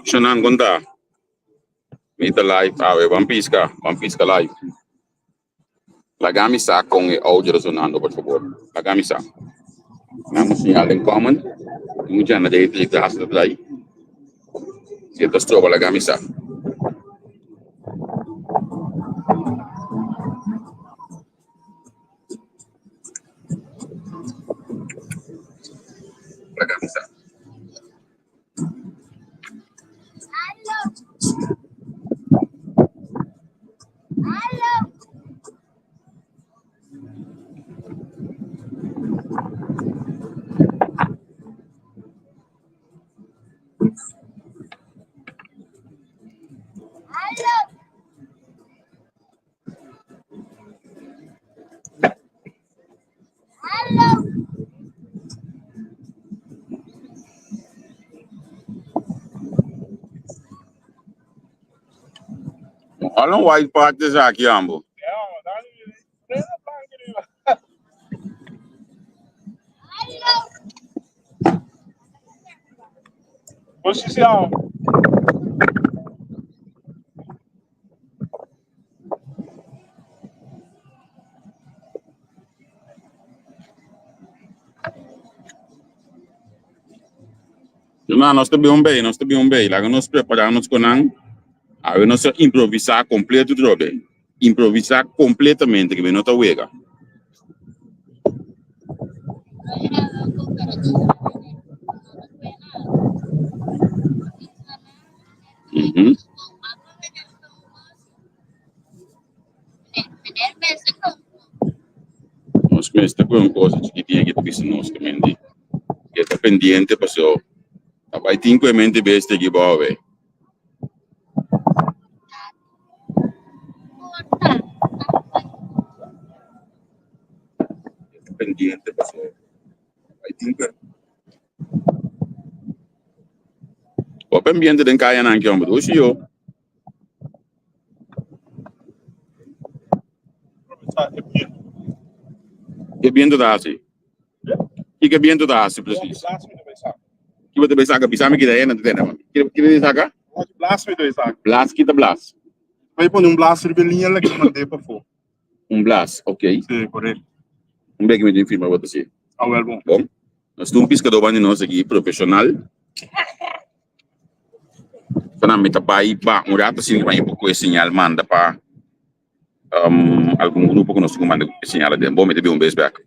Shannon Gonda. Mita live, One Piece ka live. Lagamisa con audio resonando, por favor. Lagamisa. Vamos señal en common. Mucha na date de clase de play. Si esto es todo, lagamisa. Lagamisa. Along white parties aqui, ambo. Posição. Não, nós estamos bem. Lá nós preparamos com a nós improvisar completo, drobe. Improvisar completamente, que não está wega. Nós mesmo com uma coisa que tinha que ter nós também. Que está pendiente, passou. Vai ter que mente besta que vai. Pendiente, passou. Vai ter que. O pendiente den kaya na anche ambo. Oxi yo. Que viento da assim? Que viento da assim, preciso. Que você vai sacar, bisa me que daí não tem nada. Que sacar? Blast me dois saca. Blast kita blast. Vai pôr blast de belinha lá que mandei para fora. Blast, ok. Sim, correto. Bem que me tem firma você assim. Ah, well, bom. Bom. Nós estamos pescador bani nós aqui profissional. Para me tapai pa rato assim vai pouco sinal manda para algum grupo que nós manda sinal de bom me teve base back.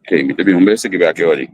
Ok, me teve base que vai aqui hoje.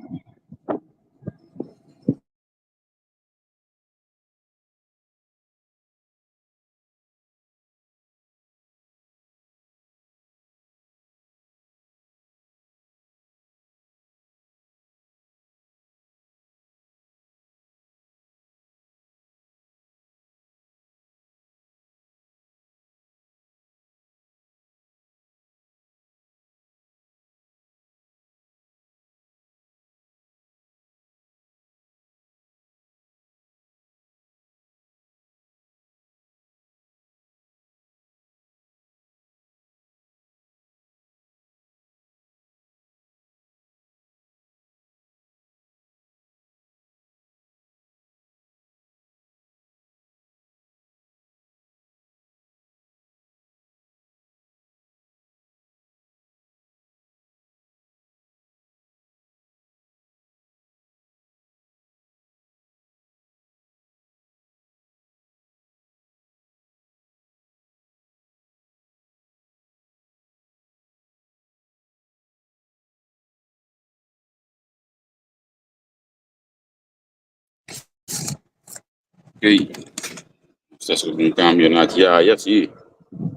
Estás com um caminhonete aí, assim.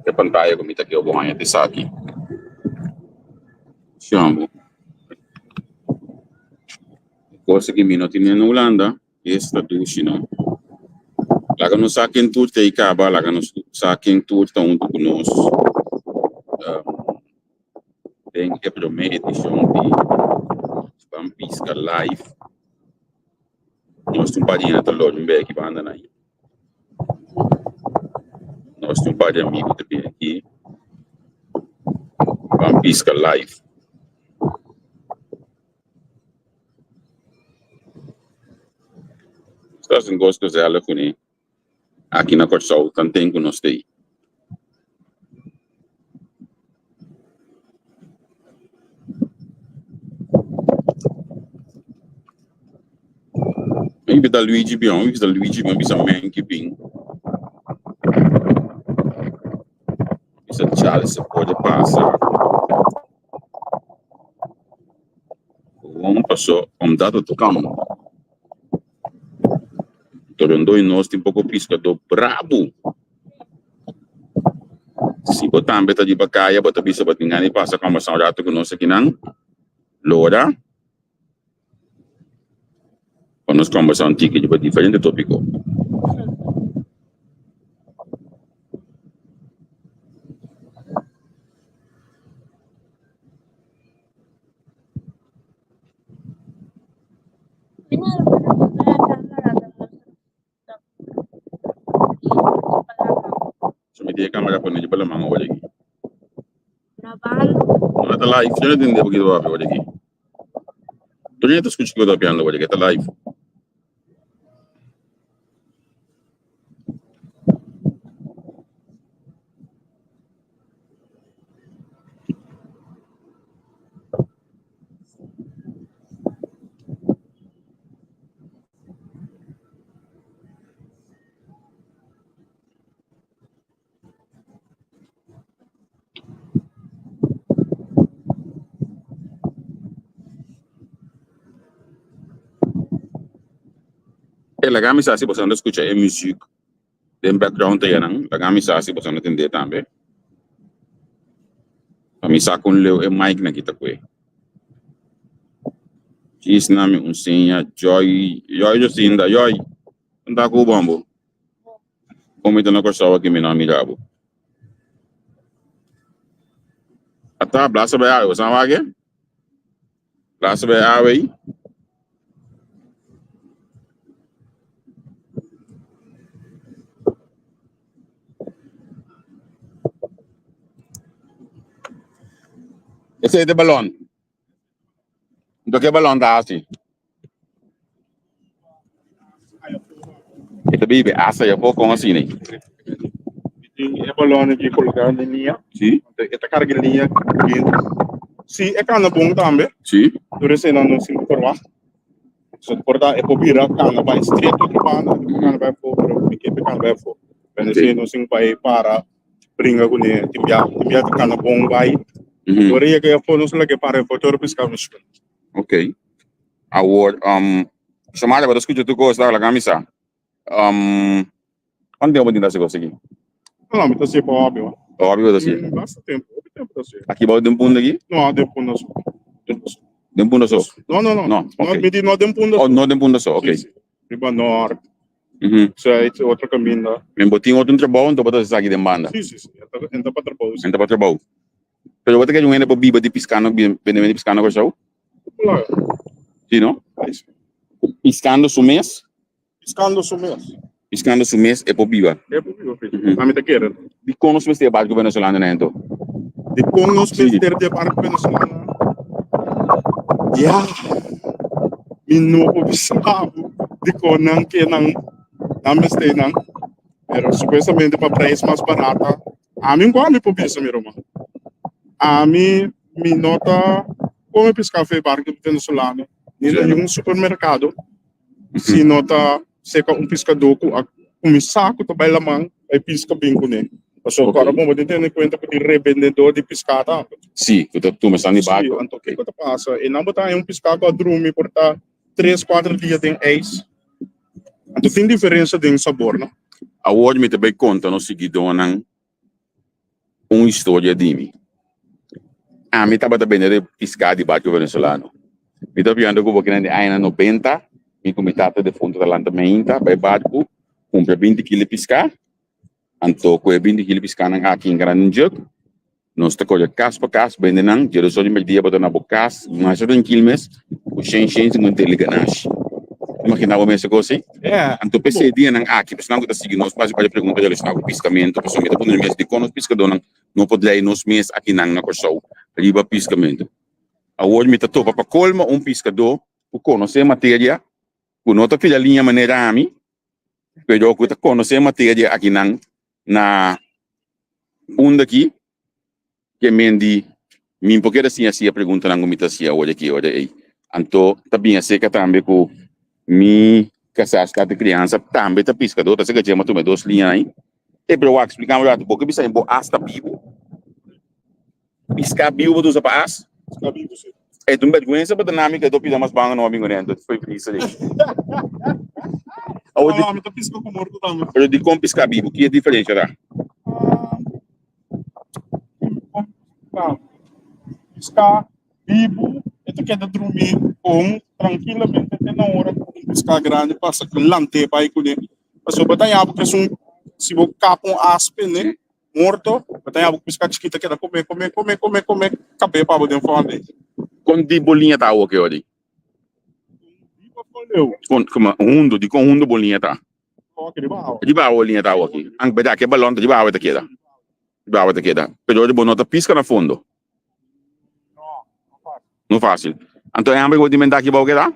É pantalla como está aqui, eu vou ganhar desse aqui. Chamo. Coisa que me não tinha na Holanda, esta duche, não. Lá que nós saquem tudo, tem caba, lá que nós saquem tudo, tá junto conosco. Tem a primeira edição de Vampisca Live. Nós estamos pagando a loja em Beck, para andar aí. Nós temos um par de amigos também aqui. Vampisca Live. Estás em gosto de ela com ele. Aqui na Corsol, também com nós tem. Maybe da Luigi Bion, maybe da Luigi Bion, bisa man keeping. Bisa Charles se pode passar. Vamos passar, dado tocando. Torando e nós tem pouco pescador brabo. Se botar beta de bacaia, bota bisa batingan e passa com uma saudade com nós aqui não. Lora. Vamos conversar um tique de diferente tópico. Dia kamera pun ni pala mga wala lagi. Ano ta live? Sino din hindi begitu apa wala lagi? Tuloy ito skuch ko daw piano wala lagi. Ta live. La camisa si possono escuchar music del background ya nang la camisa si possono entender tambe camisa con leo e mic na kita kwe chis nami unsinya joy jocinda joy anda ko bombo como ito na ko sawa kimi na amigabo ata blasa ba ayo sa wage blasa ba ayo esse é de balão. Do que balão tá assim? Ito bibi asa ya po kung assim né? É balão aqui colocado na linha. Sim. Esta carga linha. Sim, é cana bom também. Sim. Durante não se informa. Se porta é pobira cana vai estreito outro banda, cana vai for, porque cana vai for. Quando se não se vai para brinca com ele, timbia de cana bom vai. Agora ia que eu for não se lhe para fotor pescar no chão. Ok. Award chamada para escutar tu coisa da camisa. Quanto tempo tinha se conseguir? Não, mas assim para óbvio. Óbvio assim. Bastante tempo assim. Aqui vai um ponto aqui? Não, de ponto só. De um ponto só. Não. Não, ok. Não de ponto. Oh, não de um ponto só, ok. Riba norte. Isso é outro caminho. Mas botinho outro trabalho, então botar isso aqui de banda. Sim. Entra para trabalho. Entra para trabalho. Pero botar que eu ainda para biba de piscando, bem de piscando com o Claro. Sim, não? Piscando su mês? Piscando su mês. Piscando su mês é para biba. É para biba, filho. A mim tá querendo. De como se veste barco venezuelano, né, então? De como se veste de barco venezuelano. Minuto bisabo de conang que não namestei não. Pero supostamente para preço mais barata. A mim qual me pobisa meu irmão. A mim me nota como pescar foi barco venezuelano. Em um supermercado. Se nota seca pescador com saco to bela mão aí pesca bem com ele. Só agora vamos ter em conta que o revendedor de pescada. Sim, que tu me está em barco. Então o que passa? E não botar um pescado a dormir por 3, 4 dias tem ex. Então tem diferença de sabor, não? A hoje me também conta no seguidor uma história de mim. A mim estava também de piscar de barco venezuelano. Me estava vendo que porque na anos 90, me comitata de fundo da lantamenta, vai barco, compra 20 kg piscar, então com 20 kg piscar aqui em Granjak, nós temos que cas para cas, bem não, já só de meio dia para na bocas, mas já tem quilmes, o change não tem liganas. Imagina o mesmo coisa, É. então pensei dia não aqui, porque não está seguindo nós quase para perguntar eles não piscamento, porque me está pondo mês de conos piscador não pode ir nos mês aqui na corção, riba piscamento. A hoje me está topa para colma piscador, o conhecer matéria, o nota filha linha maneira a mim, pero eu está conhecer matéria aqui na daqui que mendi min porque assim a pergunta na comita assim hoje aqui hoje aí então também sei que também com mi casasta de criança também tá pescador tá sei que tinha mais duas linhas aí e para eu explicar melhor porque bisa em bo hasta bibo piscar bibo do zapas é de vergonha para dinâmica do pida mais banga no amigo né foi isso aí Hoje me tá piscando com morto também. eu digo com piscar bibo que é diferente tá Piscar bibo, tu quer dormir com tranquilamente até na hora que piscar grande passa com lante para ir com ele. Passou para tanhar porque se você capa aspe né morto, para tanhar porque piscar chiquita quer comer, cabe para poder fazer. com de bolinha tá o que hoje com hundo de com hundo bolinha tá de baixo bolinha tá aqui ang beda que balão de baixo daqui da baixo daqui da pero de bonota pisca na fundo não fácil então é ambe de mentar aqui baixo que dá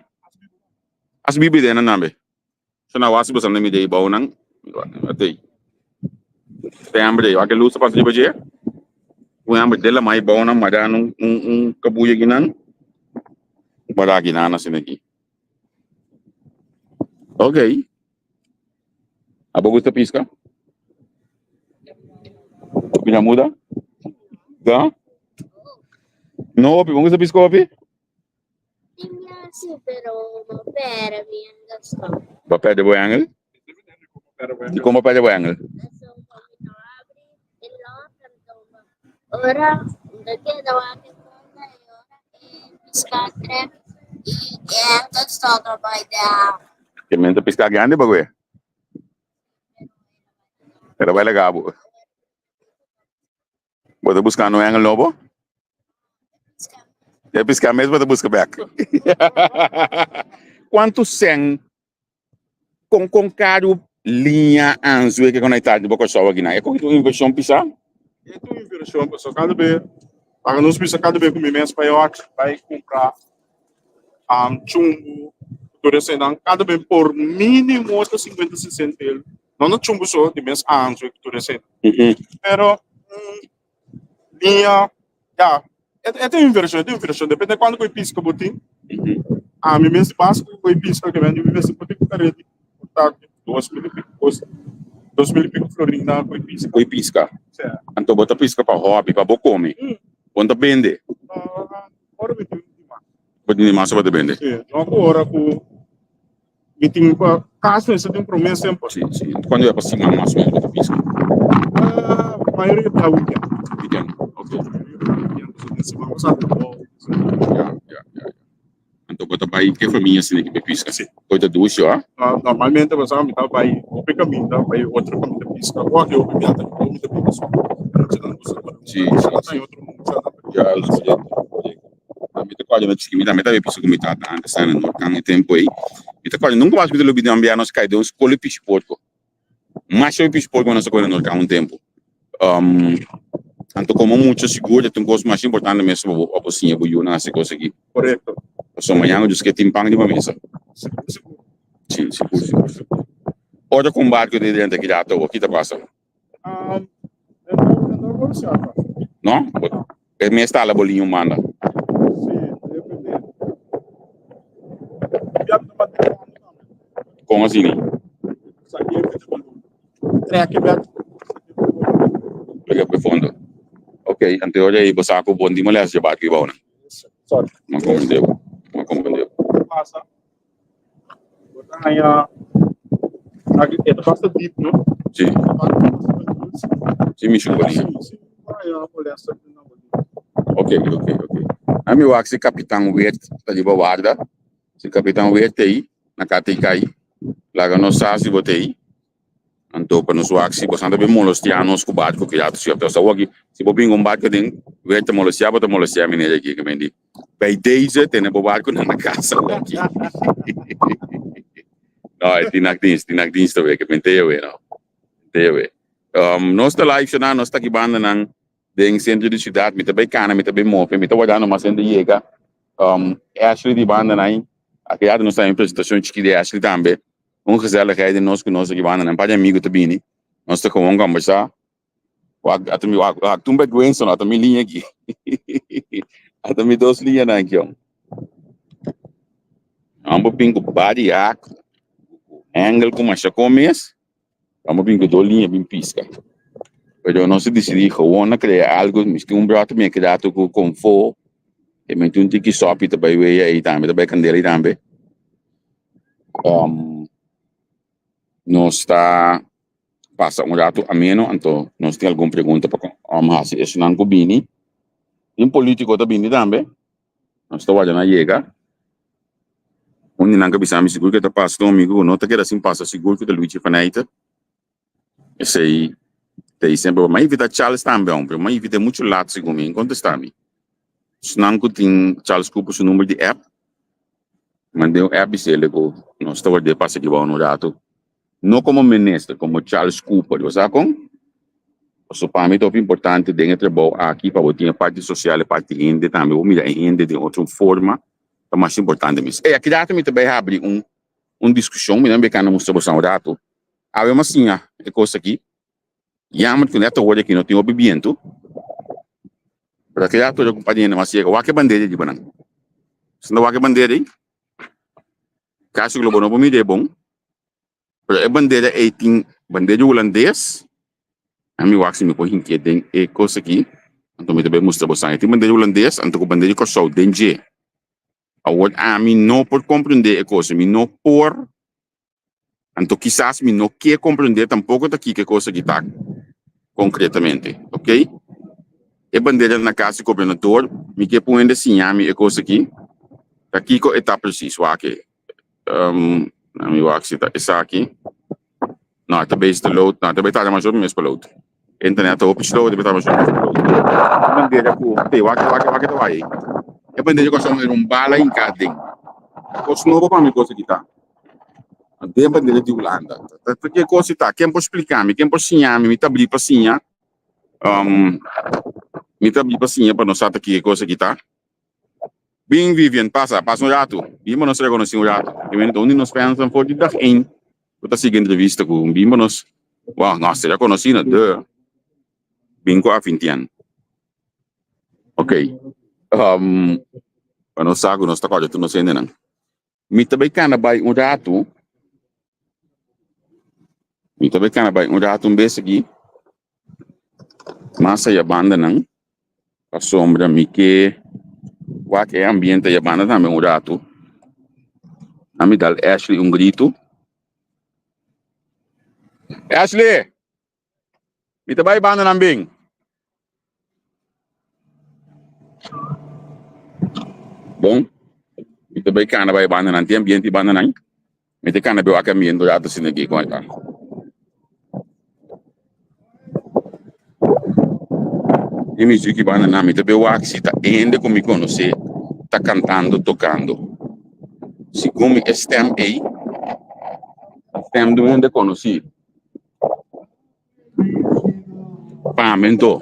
as bibida na nambe so na wasi bosan na mi dei baixo nang até tem ambe eu aquele luz para de baje o ambe dela mais baixo na mada kabuya ginan para ginan assim aqui ok abo gusta pisca opinião muda tá no opi gusta pisca opi Sì, però per mi gasto. papel de boiangel e como papel de boiangel Adesso un po' mi apri e lo ora perché davanti a cosa e ora che scattere e anche sto trabalhando. que menta pisca grande bagulho era vai legal bo bota buscar no angel novo é piscar mesmo bota busca back quanto sem com caro linha anzo que conectado de boca só aqui na é com inversão pisar É uma inversão, pessoal, cada vez para nós precisa cada vez comer mais paiote, vai comprar chumbo, tudo isso aí, cada vez por mínimo 50, 60 ele. Não é chumbo só, de mês anjo, tudo isso aí. Pero linha, já, é uma inversão, depende de quando que eu pisco botim. Me mês básico que eu pisco que vem, me mês botim com carete, portanto, 2.000 e pico, 2.000 e pico florinda que eu pisco. coi pisca então bota pisca para hobby para bocome quando vende Ora me tem pode nem massa para vender sim, agora com me tem caso esse tem promessa sempre. sim sim quando é para cima mais ou menos pisca A maioria da weekend. pequeno ok Vamos a já então bota para que família assim que pisca sim coisa do ó normalmente você vai estar vai o caminho, vai outro caminho da pista. Ou eu me ata com muita pista. sim Tem outro mundo já a mim tá quase não disse que me dá metade pisca como tá antes no norte tempo aí me tá quase nunca mais me lobby de ambiar nós cai de uns cole piche porco mas eu piche porco nós coisa no norte tempo então como muito seguro tem coisa mais importante mesmo a pocinha buio na essa coisa aqui correto. so amanhã eu disse que tem pão de uma mesa sim olha com barco de dentro aqui já tô aqui tá passa não é minha está lá bolinho manda como assim pega para fundo ok então olha aí você com bom de mulher já barco igual né mas como deu Passa. Botar aí Ito basta deep, no? Sim, sim, me chupa ali. Ok. Ami wak si Kapitang Wet, tadi bawarda. Si Kapitang Wet aí, nakatikai. Laga no sa si botei. Anto pa nos wak si bosanda be molostianos ku barco que já tu sa wagi. Si bobing um barco ding, Wet molostia bota molostia mineira aqui que mendi. Bij deze tenen bo barco na casa aqui. No, tinak dienst te werken, ben tewe no. Tewe. Nós tá live na nós tá aqui banda nang ding centro de cidade, mita bem cana, mita bem mofe, mita wadano mas ainda chega. Ashley di banda nai, aqui já nós tá em apresentação de Ashley também. Gezelligheid nós com nós aqui banda nang para amigo também. Nós tá com conversar. Atami tumbe Gwenson, atami linha aqui. Atami dos linhas na aqui, ó. Ambo pingo bariak, angle com macha comes. Ambo pingo do linha bem pisca. Pero não se decidi gewoon criar algo, misschien brato me criar tu com fo. E me tu tiki sopi também we aí também candela também. Nós está passa rato ameno, então nós tem alguma pergunta para fazer isso não cobini. Em político também. Nós está olhando chega. Onde não cabe me seguro que tá passa amigo, não tá querendo assim passa seguro que tá Luigi Fanaita. Esse aí tem sempre, mas evita Charles também, mas evita muito lato segundo mim, contestar-me. Se não tem Charles Cooper seu número de app, mandei um app se ele go, nós está olhando passa aqui no rato. Não como ministro, como Charles Cooper, você sabe como? O para mim é importante dentro do aqui para botar parte social e parte rende também, ou melhor rende de outra forma, é mais importante mesmo. E aqui dentro também abrir discussão, me lembro que não mostrou um rato. Há uma senha, é coisa aqui. Yaman que neto hoje aqui não tem obediente. Para que já toda a companhia não chega, o que bandeira de banana. Se não o que bandeira aí, caso globo não me dê bom. Para a bandeira tem bandeira holandês. A mim o que me põe que tem é coisa aqui. Então me também mostra você. Tem bandeira holandês, então com bandeira que só dengue. A mim não por compreender a coisa, me não por. Então quizás me não quer compreender tampouco daqui que coisa que está concretamente, ok? E bandeira na casa do governador, me quer pôr ainda assim, a minha coisa aqui. Aqui que está preciso, aqui. A minha acho que está aqui. Não, também está load, não, também está mais ou menos para load. Internet open slow, também está mais ou menos para load. A bandeira com, tem, waki tá aí. E a bandeira com só bala em cada. Os novo para mim coisa aqui tá. A bandeira de Holanda. Porque coisa tá, quem pode explicar, quem pode ensinar, me tá abrir para ensinar. Me tá abrir para ensinar para nós saber aqui coisa aqui tá. Bem Vivian, passa um rato. Bimos nós reconhecer um rato. E então nós pensamos por de dag 1. Kita seguir entrevista com Bimbo nós. Wow, nós já conhecemos de Bingo a Fintian. Ok. Para nós saber nós tá quase tudo nós ainda não. Me também cana vai um rato. Me também cana vai um rato vez aqui. Massa a banda não. A sombra me que qualquer ambiente a banda também um rato. A me dá Ashley um grito. Ashley! Ito ba ibang nambing? Bom, ito ba ikana ba ibang nanti ambiente ibang nanay? Ito kana ba waka ambiente ya to sinagi ko ito. E music ibang nanami, ito ba waka sita ende ko mi conosce, tá cantando, tocando. Siccome STEM do ende conosci. Pamento.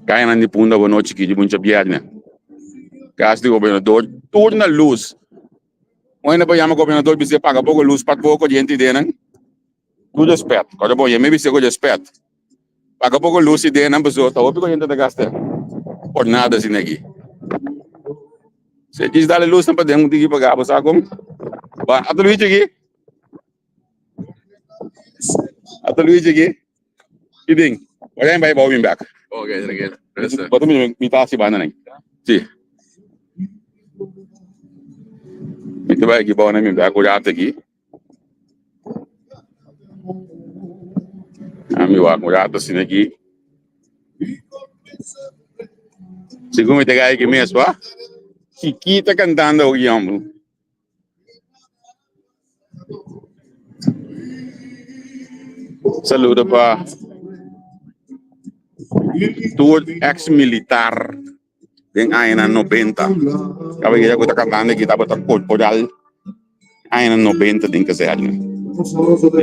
Kaya na nipunda ko no chiki di buncha biadna. Gas di governador, turna luz. Mo na ba yama governador bise paga pouco luz pat pouco gente denan. Tudo respeito. Quando bom, me bise com respeito. Paga pouco luz e denan pessoa, tá opi ko gente da gasta. Por nada assim aqui. Se quis dar luz não pode um digi pagar, sabe como? Ba, ato Luigi aqui. Ato Luigi aqui. Iding. Olha aí vai bawin back. Okay, again. Bato mi taas si bana nang. Si. Ito ba ikibaw na mi bago dati ki? Ami wa ko dati sinagi. Siguro may tagay ki mes ba? Chiquita cantando guiamo. Saludo pa. Tuod ex-militar. Den ayan ng 90. Kapag kita ko cantando kita ba corporal. Ayan ng 90 din kasi ano.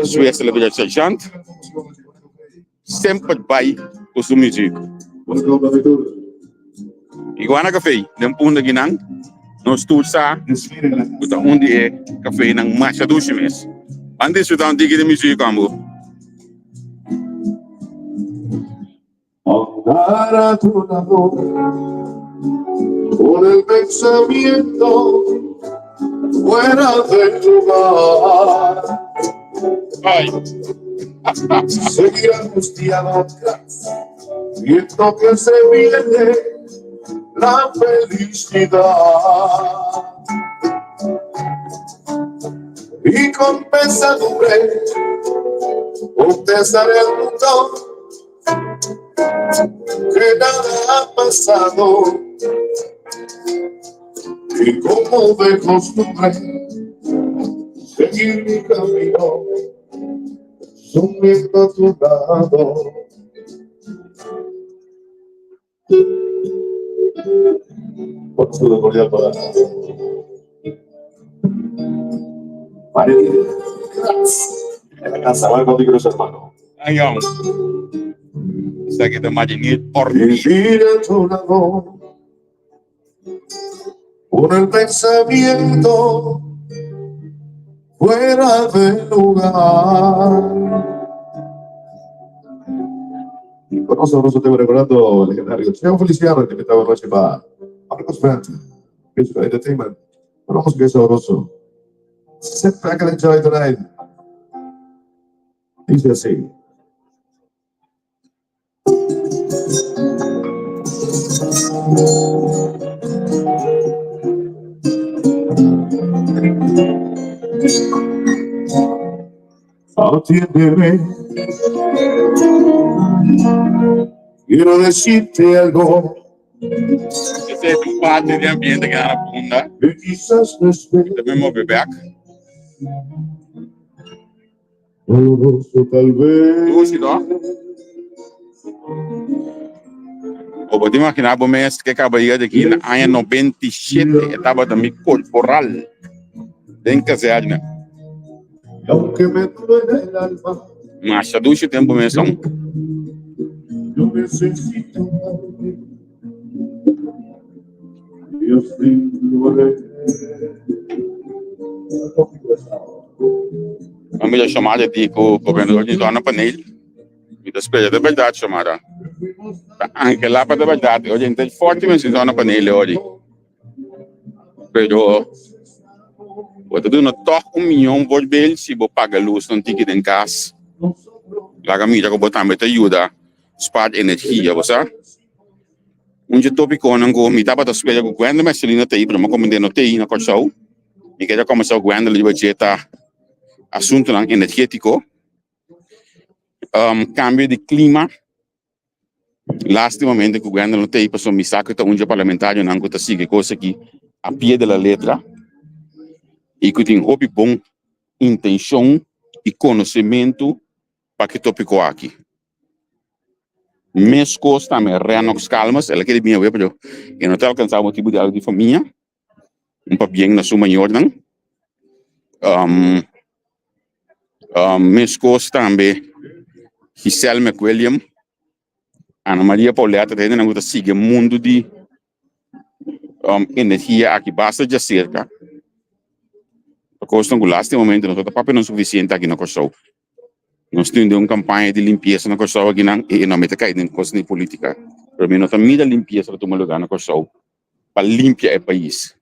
Suwes la vida sergeant. Sempre vai o su music. Iguana café, den punda ginang. No stulsa. Uta undi e café ng Massachusetts. Andi su tan digi de music ambo. Andar a tu lado con el pensamiento fuera del lugar. Ay, Seguir angustiado atrás, viendo que se viene la felicidad. Y con pesadumbre contestaré al mundo que nada ha pasado y como de costumbre seguir mi camino sumiendo a tu lado. Un saludo cordial para María en la casa, va contigo los hermanos. ayong. Sa kita majinit ordi. Vivir a tu lado con el pensamiento fuera del lugar. Con sabroso tema recordando el legendario Cheo Feliciano que estaba noche para Marcos Brandt, Musical Entertainment. Una música sabroso. Sit back and enjoy tonight. Dice así. Atiéndeme, quiero decirte algo Ese es un parte de ambiente que da la punda. que quizás no esté También mo bebek. doloroso tal vez. Lucy, no? O pode imaginar po mes que acabei de aqui na año 97 estava também corporal. Tem que ser, né? Y aunque me duele el alma, Mas já duas tempo mesmo. yo necesito amarte. Dios mío, A minha chamada de que o governador de Dona Panel. Me despede da verdade, chamada. Anche lá para da verdade. Hoje tem forte mesmo Dona Panel hoje. Pero quando tu não toca 1 milhão por bel se você paga luz não ticket em casa. Lá a mídia que botar me ajuda. Spart energia, você? Onde tópico não go me dá para esperar que quando me selina tei para me comandar no tei na corção. E que já começou quando ele vai jetar assunto energético. Cambio de clima. Lastimamente que quando não tei passou me saca tá onde parlamentário não que tá sigue coisa aqui a pé da letra. E que tem hobby bom intenção e conhecimento para que tópico aqui. Mes costa me reanox calmas, ela queria minha web, eu não te alcançava o tipo de algo de família, para bem na sua maior não. Mes costa também, Giselle McWilliam, Ana Maria Pauleta, tem na outra siga mundo de energia aqui basta de cerca. Porque no last momento não está papel suficiente aqui na Kosovo. Nós temos uma campanha de limpeza na Kosovo aqui e não mete cair em coisa de política. Para mim, nós temos a limpeza para tomar lugar na Kosovo para limpar o país.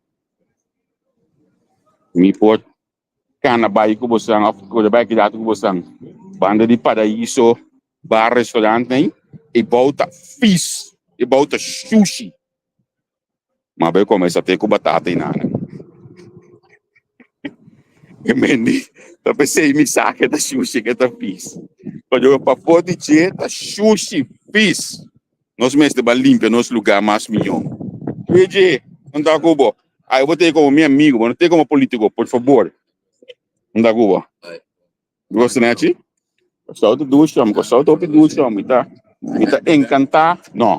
Me pode canabai que você ou vai que dado que você banda de paraíso, bar, restaurante e bota fish, e bota sushi. Mas vai começar a ter com batata e nada. Kemendi, tapi sei mi sa que tá sushi que tá fish. Quando eu papo de che, tá sushi fish. Nós mesmo ba limpia nos lugar mais milhão. Veja, não dá cubo. Aí eu vou ter como meu amigo, não tem como político, por favor. Não dá cubo. Gosta, né, Chi? Gostou de duas chama, gostou de duas chama, me tá encantar. Não,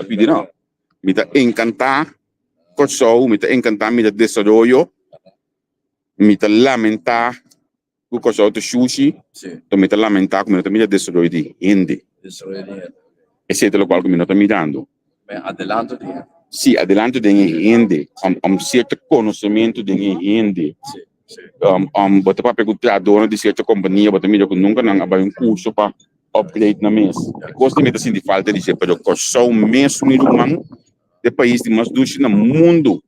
pedi não. Me tá encantar, gostou, me tá encantar, me tá desenvolver, me tá lamentar, o gostou de sushi, então me tá lamentar, como me tá desenvolver de hindi. Esse é o qual que me tá mirando. Adelanto dia. Sim, adelanto de hindi, certo conhecimento de hindi. Bota para perguntar a dona de certa companhia, bota me que nunca não abai curso para upgrade na mês. Gosto de assim de falta de ser, pero só o mesmo irmão de país de mais duas no mundo.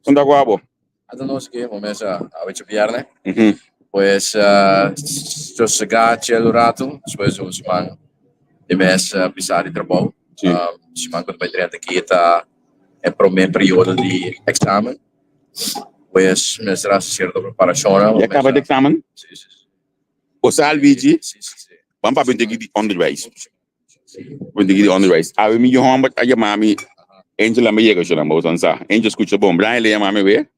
Não dá guabo. Até nós que vamos a viernes, pues yo chegar a rato, depois uns man de mês pisar de trabalho. Se man quando vai direto aqui tá é para o meu período de exame. Pues me será cierta preparação. E acaba de examen? Sim, sim. O salvigi? Sim, sim. Vamos para bentar de underwise. Bentar de underwise. A mim eu hamba a mami Angela me chega já não sa. Angela escuta bom, Brian le mami weer.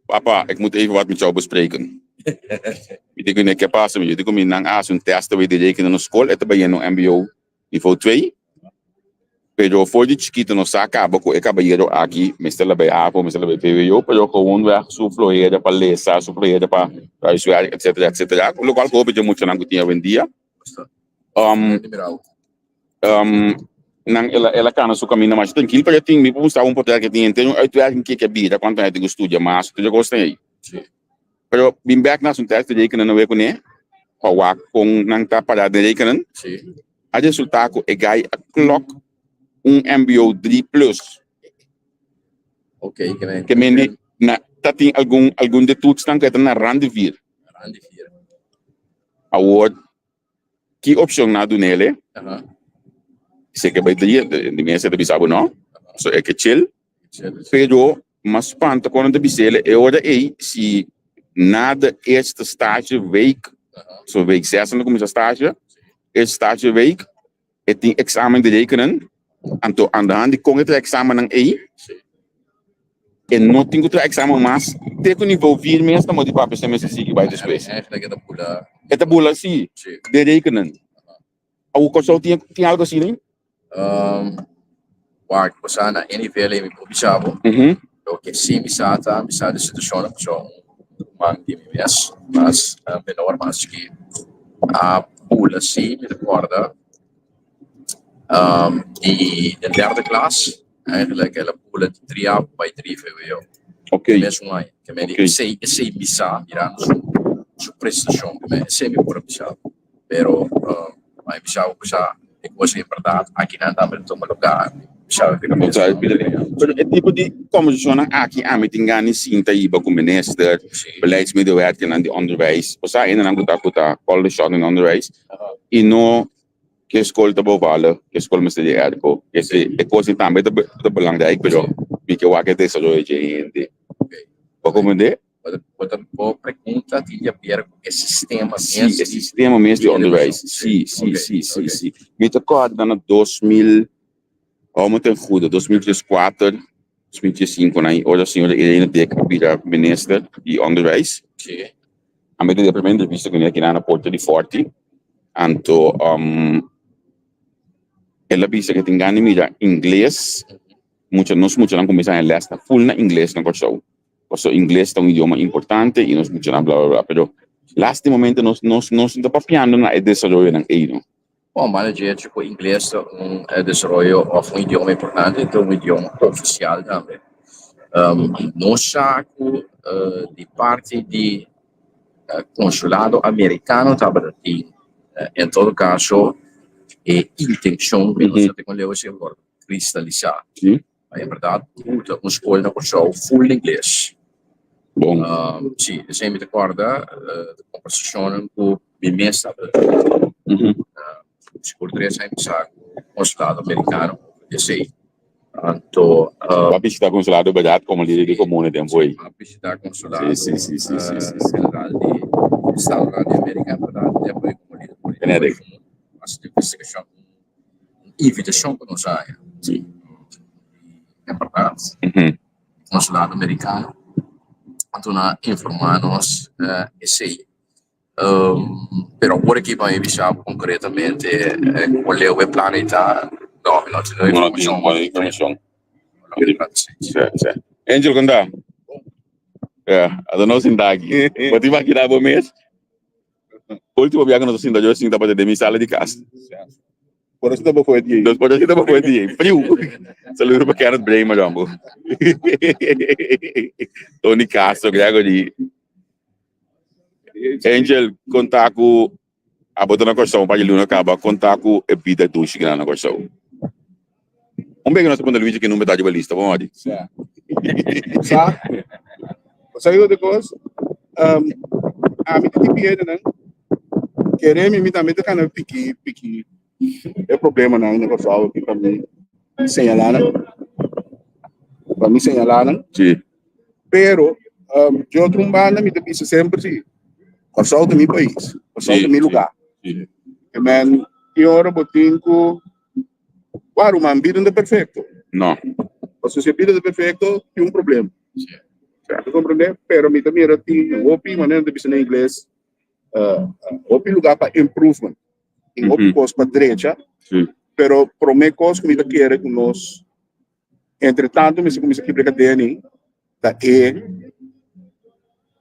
Papa, ik moet even wat met jou bespreken. Ik denk dat ik pas met je. Ik kom in een test we de rekenen op school. Het bij een MBO niveau 2. Pero voor die chiquito no saca, porque é caballero aqui, me está lá bem apo, me está lá bem PVO, pero com um vai sufloeira para lesa, sufloeira para estudar, etc, etc. O local que eu vejo muito na que tinha vendia. Ela cana su caminho mais tranquilo, porque tem me puxa um poder que tinha, tem uitwerking que é bira, quanto é que estudia, mas tu já gostei. Pero bim back na teste de rekenen we kone, para com nang ta para de rekenen. A resultado é gai a clock MBO 3 plus. Ok, que me na tem algum de toets dan que na rande 4. Award que opção na do nele? Sei que vai de mesa de bisabo não? So é que chill. Pero mas panta quando de bisele é hora aí se nada este estágio week. So week 6 não começa estágio. Este estágio week é tem examen de rekenen. Anto aan de hand die kon het examen ng A. En não tem outro examen mas tem o nível 4 mesmo, mas de papo se mesmo sigue vai depois. É da bula sim. De rekenen. O curso tem algo assim, né? Waar ik was aan NIVL in Pobisabo. Ook sim bisa de situação na pessoa mang de MMS, mas menor mas que a bula sim me recorda. Die de derde klas, eigenlijk hele poelen 3A bij 3 VWO. Oké. Mesmo aí, que me sei bisa, irá su prestação, que me sei me por bisa. Pero mas bisa bisa é coisa importante, aqui não dá para tomar lugar. Bisa fica muito. Pero é tipo de como funciona aqui a meeting sinta aí com minister, beleidsmedewerker en die onderwijs. Ons zijn in een goed college en onderwijs. E não que escola tá bovala, que escola me seria ergo, que se é coisa também tá belangrijk, pero me que o que desenvolve gente. O como de? Outra boa pergunta tinha a ver com esse sistema mesmo. Sim, esse sistema mesmo de onderwijs. Sim. Me tocou na 2000, muito goed, 2004, 2005, né? Hoje a senhora Irene Dek vira minister de onderwijs. Sim. A medida da primeira entrevista que eu aqui na Porta de Forte, anto ela bisa que tem ganho mira inglês, muitos não começam a ler full na inglês na curso. Porque inglês é idioma importante e nós muitos não blá blá blá, pero last momento nós está papiando na desenvolver na não. Bom, mas tipo inglês é desenvolver of idioma importante, então idioma oficial também. No saco de parte de consulado americano também tem, em todo caso intenção de nós ter com levar agora cristalizar. É verdade, tudo uma escola na curso full inglês. Bom. Sim, você me recorda da conversação com o ministro. Se por 3 anos consulado americano, eu sei, Anto, Para visitar consulado berat como líder de comune tempo aí. a visitar consulado Sim. general de Estado americano para tempo como líder político. Benedict. Mas de investigação, invitação para nós aí. Sim. É importante. Uhum. Consulado americano. Anto na informar-nos esse aí. Pero agora que vai avisar concretamente qual é o planeta, não tem Não tem boa informação. Certo. Angel, quando dá? Eu não sei daqui. Vou te vacinar por mês. Último viagem que nós temos hoje, sim, para ter sala de casa. Por isso não foi dia. Nós podemos ir para o dia. Frio. Saludo para Kenneth Bray, Majambo. Tony Castro, Gregory. Angel, contar com a bota na questão para ele não acaba contar com a vida do Chico na questão. Bem que nós estamos falando que não metade da lista, vamos lá. Sa? Saiu depois. A mim tem piada, né? Querer me também tá na piqui. É problema não, negócio aqui para mim. Senhalar, né? Para mim senhalar, né? Sim. Pero de outro banda me depende sempre sim. Corção do meu país, corção do meu lugar. Sim. Man, e ora botinco, claro, uma vida não é perfeito. Não. Se você vida é perfeito, tem um problema. Certo? Compreender? Pero me também tem opi maneira de pensar em inglês, opi lugar para improvement. Em opi coisa para direita. Sim. Pero para mim coisa que me quer com nós. Entretanto, me começa aqui brincadeira, tá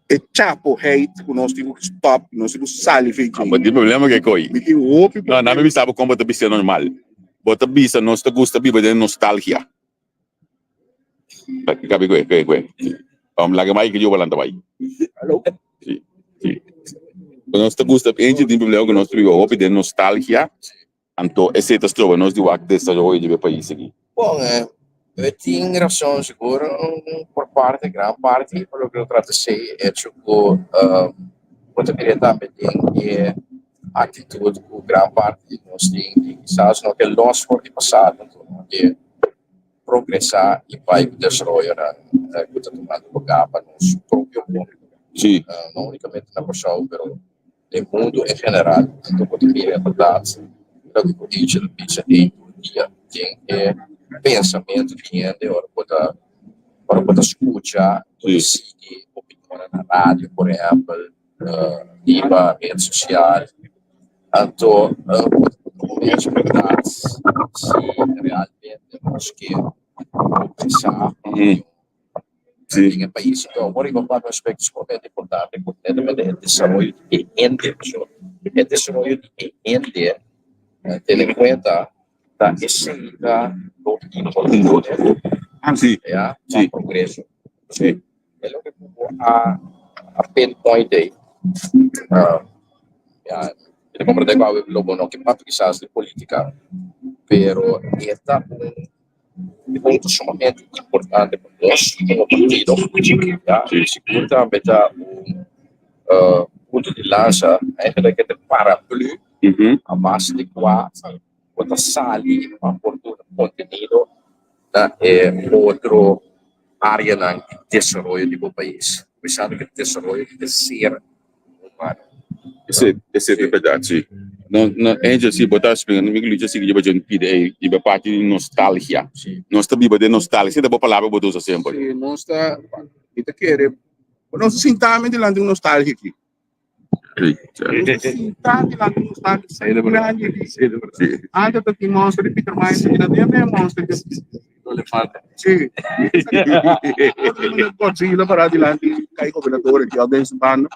é chapo hate que nós temos que stop, nós temos que sair feito. Mas o problema é que coi. Me tem opi. Não me sabe como tá bisa normal. Bota bisa nós tá gosta biba de nostalgia. Cabe coi. Vamos lá que mais que eu balanta vai. Alô? Sim. Nós tá gosta gente tem problema que nós temos opi de nostalgia. Então, esse tá trova nós de wak dessa hoje de país aqui. Bom, eu tinha razão segura por parte, grande parte, pelo que eu trato de ser, é tipo, outra queria também tem atitude com grande parte de nós tem, quizás não que é nosso por passado, que progressar e vai desenvolver que está tomando lugar para nosso próprio mundo. Sim. Não unicamente na pessoa, mas no mundo em geral. Então, o que é verdade, é que o dia do dia tem pensamento vindo para poder escutar e opinião na rádio, por exemplo, na rede social. Então, é verdade se realmente nós queremos pensar em país. Então, agora, um aspecto extremamente importante, é o desenvolvimento de ente, o desenvolvimento de ente, tendo em conta da essência do inovação, do progresso. Sim. É o que a pinpoint aí. Eu compreendo que o globo não que parte quizás de política, pero esta um ponto sumamente importante para nós como partido. Seguro também ponto de lança eigenlijk het paraplu a base de quatro outra sali para portar contenido da outro área de desenvolvimento do país. Pensando que o desenvolvimento de ser humano. Esse é verdade, sim. Angel, se botar as perguntas, me liga assim que eu já pedi, e parte de nostalgia. Nós estamos de nostalgia, da boa palavra botou isso sempre. Sim, nós está querendo, nós sentamos de lá de nostalgia aqui. Sentamos de lá de nostalgia, sai da grande aqui. Antes da que mostra de Peter Maes, que não tem mostra de elefante. Sim. Godzilla para de lá de cai governador aqui, alguém se banda.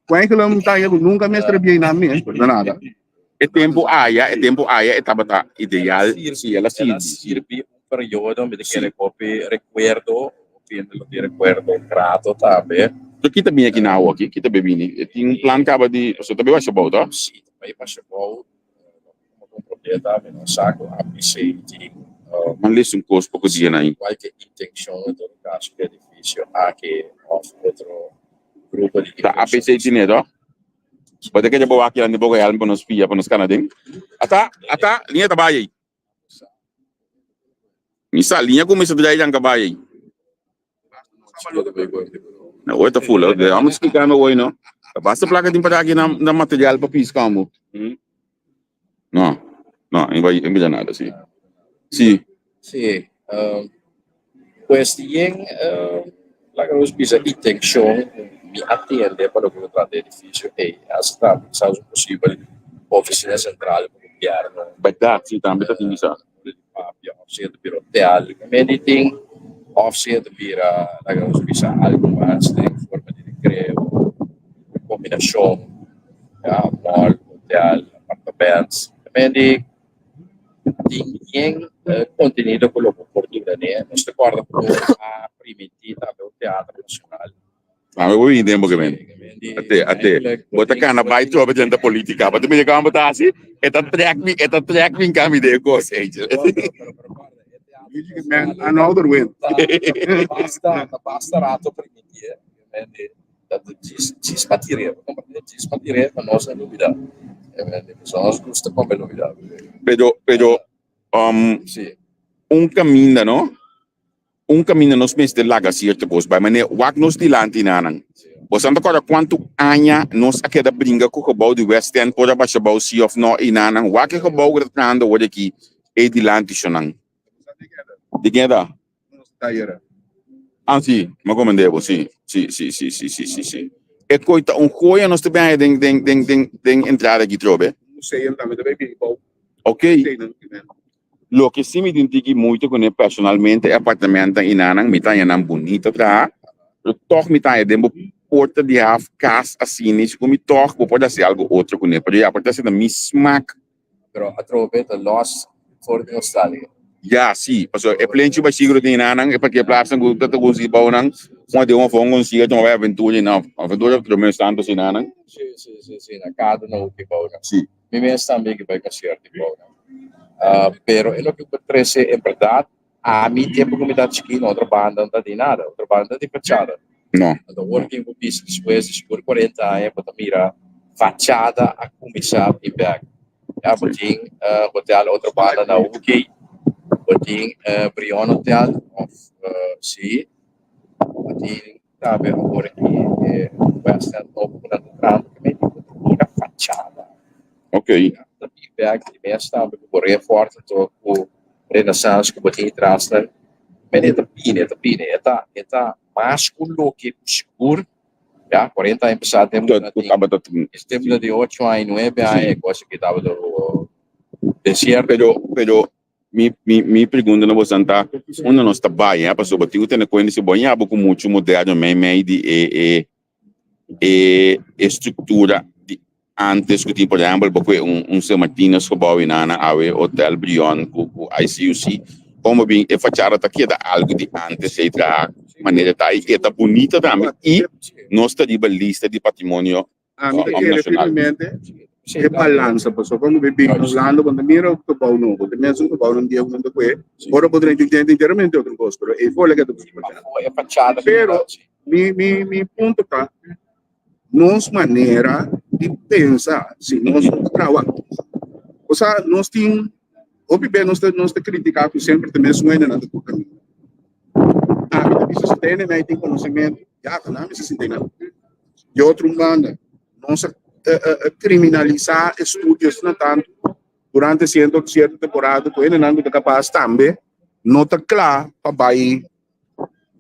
Quando que não está eu nunca me estrebiei na minha, não nada. É tempo aia, estava ideal se ela sirve período onde quer copy recuerdo grato também. So kita também aqui na rua aqui, kita bebini. Tem plan acaba de, so também vai ser bom, tá? Sim, também vai ser bom. Como proprietário, não saco a PC de Mas um custo pouco dia aí. Qualquer intenção, em todo caso, que é difícil aqui outro grupo de Tá, a PC de neto. Pode que já bawa aqui lá no Bogo Real para nos pia para nos canadem. Ata, linha trabalho aí. Misa, linha como isso daí, Jankabai. Na outra fula, vamos explicar no oi, não? Basta placa de para aqui na material para piscar, mo. Não, não, não vai nada, sim. Sim. Sì, questi la cosa bisa intenzione mi attende per lo che tratta l'edificio e a sta pensando possibile oficina centrale per piano Baik, sim, também tá tinggi. abbiamo sia di hotel mediting sia di vira la cosa bisa algo más de forma di ricreo combinazione mall hotel apartamentos medic tem contenuto quello che porta ne non si guarda a primitita del teatro nazionale. Ah, eu vou entender um pouquinho. Até. Bota cá na baita sobre a política. Bota me ligar uma taça. Eta track me kami de coisa. Man, another win. Basta rato primitivo. Ci spatirebbe, ma non è novidade. Nós gusta com a novidade. Pero, Sì. un caminho, não? Um caminho nos meses de laga certo, pois, vai mané, wak nos de lantinanang. Você não conta quanto anya nos aquela brinca com o gebouw de West End, por abaixo gebouw Sea of No inanang, wak é gebouw que está ando hoje aqui, é de lantisanang. De quem é? Ah, sim, mas como é sim. É coisa, coisa nós também tem entrada aqui, trobe. Museum também vai vir bom. Ok. Lo que sim me identifica muito com ele personalmente é apartamento em Nanang, me tá em bonito para, toch me tá em porta de half casa assim, isso como toch pode ser algo outro com ele, porque a porta é da mesma. Però a trobe the lost for the Australia. Ja, sim, porque é pleno para seguro de Nanang, é porque plaça com tanto coisa bom não, uma de uma forma consiga tomar aventura não, aventura pelo menos tanto assim Nanang. Sì, na cada no que bom. Sim. Me mesmo também que vai considerar de bom. Pero é o que parece em verdade a mim tempo que me dá chiquinho outra banda não tem nada outra banda de fachada Não. the working with business depois de 40 anos para mira fachada a começar e back botin hotel outra banda na UK botin Brion Hotel of sim botin sabe agora aqui West End novo para entrar também uma fachada Ok. feedback die mensen staan correr forte to o renaissance que botei atrás né tapine eta masculino que seguro já 40 anos passado temos de 8 a 9 anos coisa que estava do desierto pero mi pergunta não você tá onde nós está bem a pessoa bateu tem coisa se bom já com muito moderno meio de estrutura antes que tipo, por exemplo, porque São Martinez gebouw in Ana, awe Hotel Brion, com ICUC, como bem, a fachada tá aqui, algo de antes, etc. Maneira tá aí, que tá bonita também, e nós está de lista de patrimônio nacional. É balança, pessoal. Quando bebê usando, quando mira o cabal novo, também é um cabal não dia um do que, ora poderia entender inteiramente outra coisa, mas é folha que é fachada pero mi ponto tá nossa maneira de pensar, se nós trabalhamos. Ou seja, nós temos, o bebê nós temos criticado sempre também suena na do caminho. Isso tem, né, tem conhecimento, já não me se tem nada. E outro banda, nós criminalizar estudos não tanto durante certa temporada, com ele não é capaz também, não está claro para vai,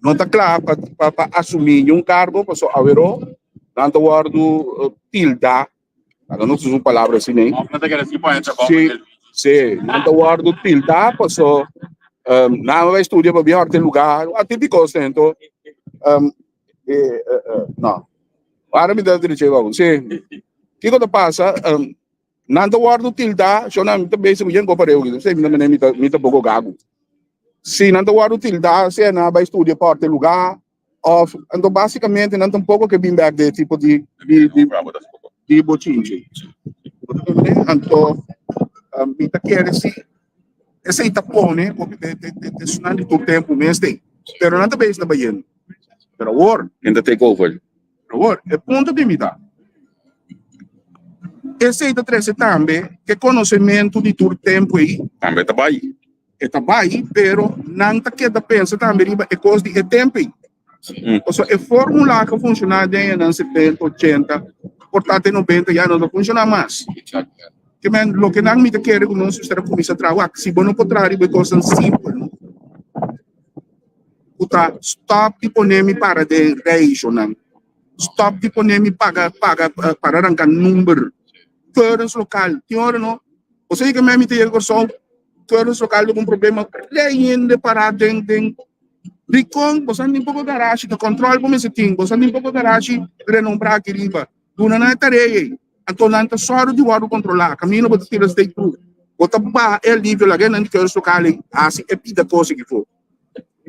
não está claro para assumir um cargo, para só haverá tanto guardo tilda, não se usa palavra assim, né? Sim, tanto guardo tilda, passou, não vai estudar para bem ter lugar, a típico então, não, para me dar direito, sim, que coisa passa, não guardo tilda, só não me também se me engano para eu, sei me tá pouco gago, se não guardo tilda, se não vai estudar para ter lugar então, basicamente, não tem um pouco que vem back de tipo de bochinche. Então, me quer esse itapone, porque de sunan de todo tempo mesmo tem. Pero não também está bem. Pero agora, Ainda take over. agora, é ponto de mita. Esse ita trece também que conhecimento de todo tempo aí. Também tá bem. etabai, pero não tá que da pensa também riba é coisa de tempo. Ou seja, é fórmula que funciona em anos 70, 80, portanto 90 já não funciona mais. Que men lo que não me te quer com nós estar com isso trabalho, se bom não pode trabalhar é coisa simples. Uta stop di ponemi para de regional. Stop di ponemi paga para arrancar número. Todos local, tiora no. O sea que me emite el corazón, todos local com problema leyendo para den Ricon, você nem pouco garagem, que controle como esse tem, você nem pouco garagem, renombrar aqui riba. Duna na tarefa, então não tá só de guarda controlar, caminho para tirar stay through. Bota ba é livre lá, não que os local assim é pida coisa que for.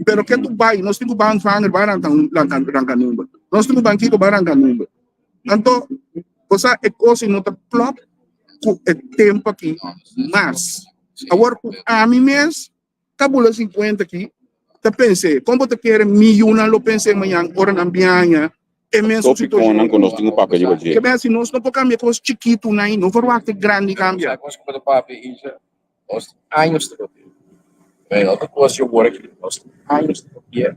Pero que tu vai, nós temos banco fanger barang tang número. Nós temos banco que barang número. Então, você é coisa não tá plot com é tempo aqui, mas agora a mim mesmo, cabula 50 aqui. Tá pensei, como tu quer milhões, lo pensei amanhã, ora na bianha, é mesmo Tópico não conosco no papel de hoje. que bem assim, nós não podemos cambiar coisas chiquito, não for o grande cambia. Nós com o papo nós anos de papel. Bem, outra coisa eu vou aqui, nós anos de papel.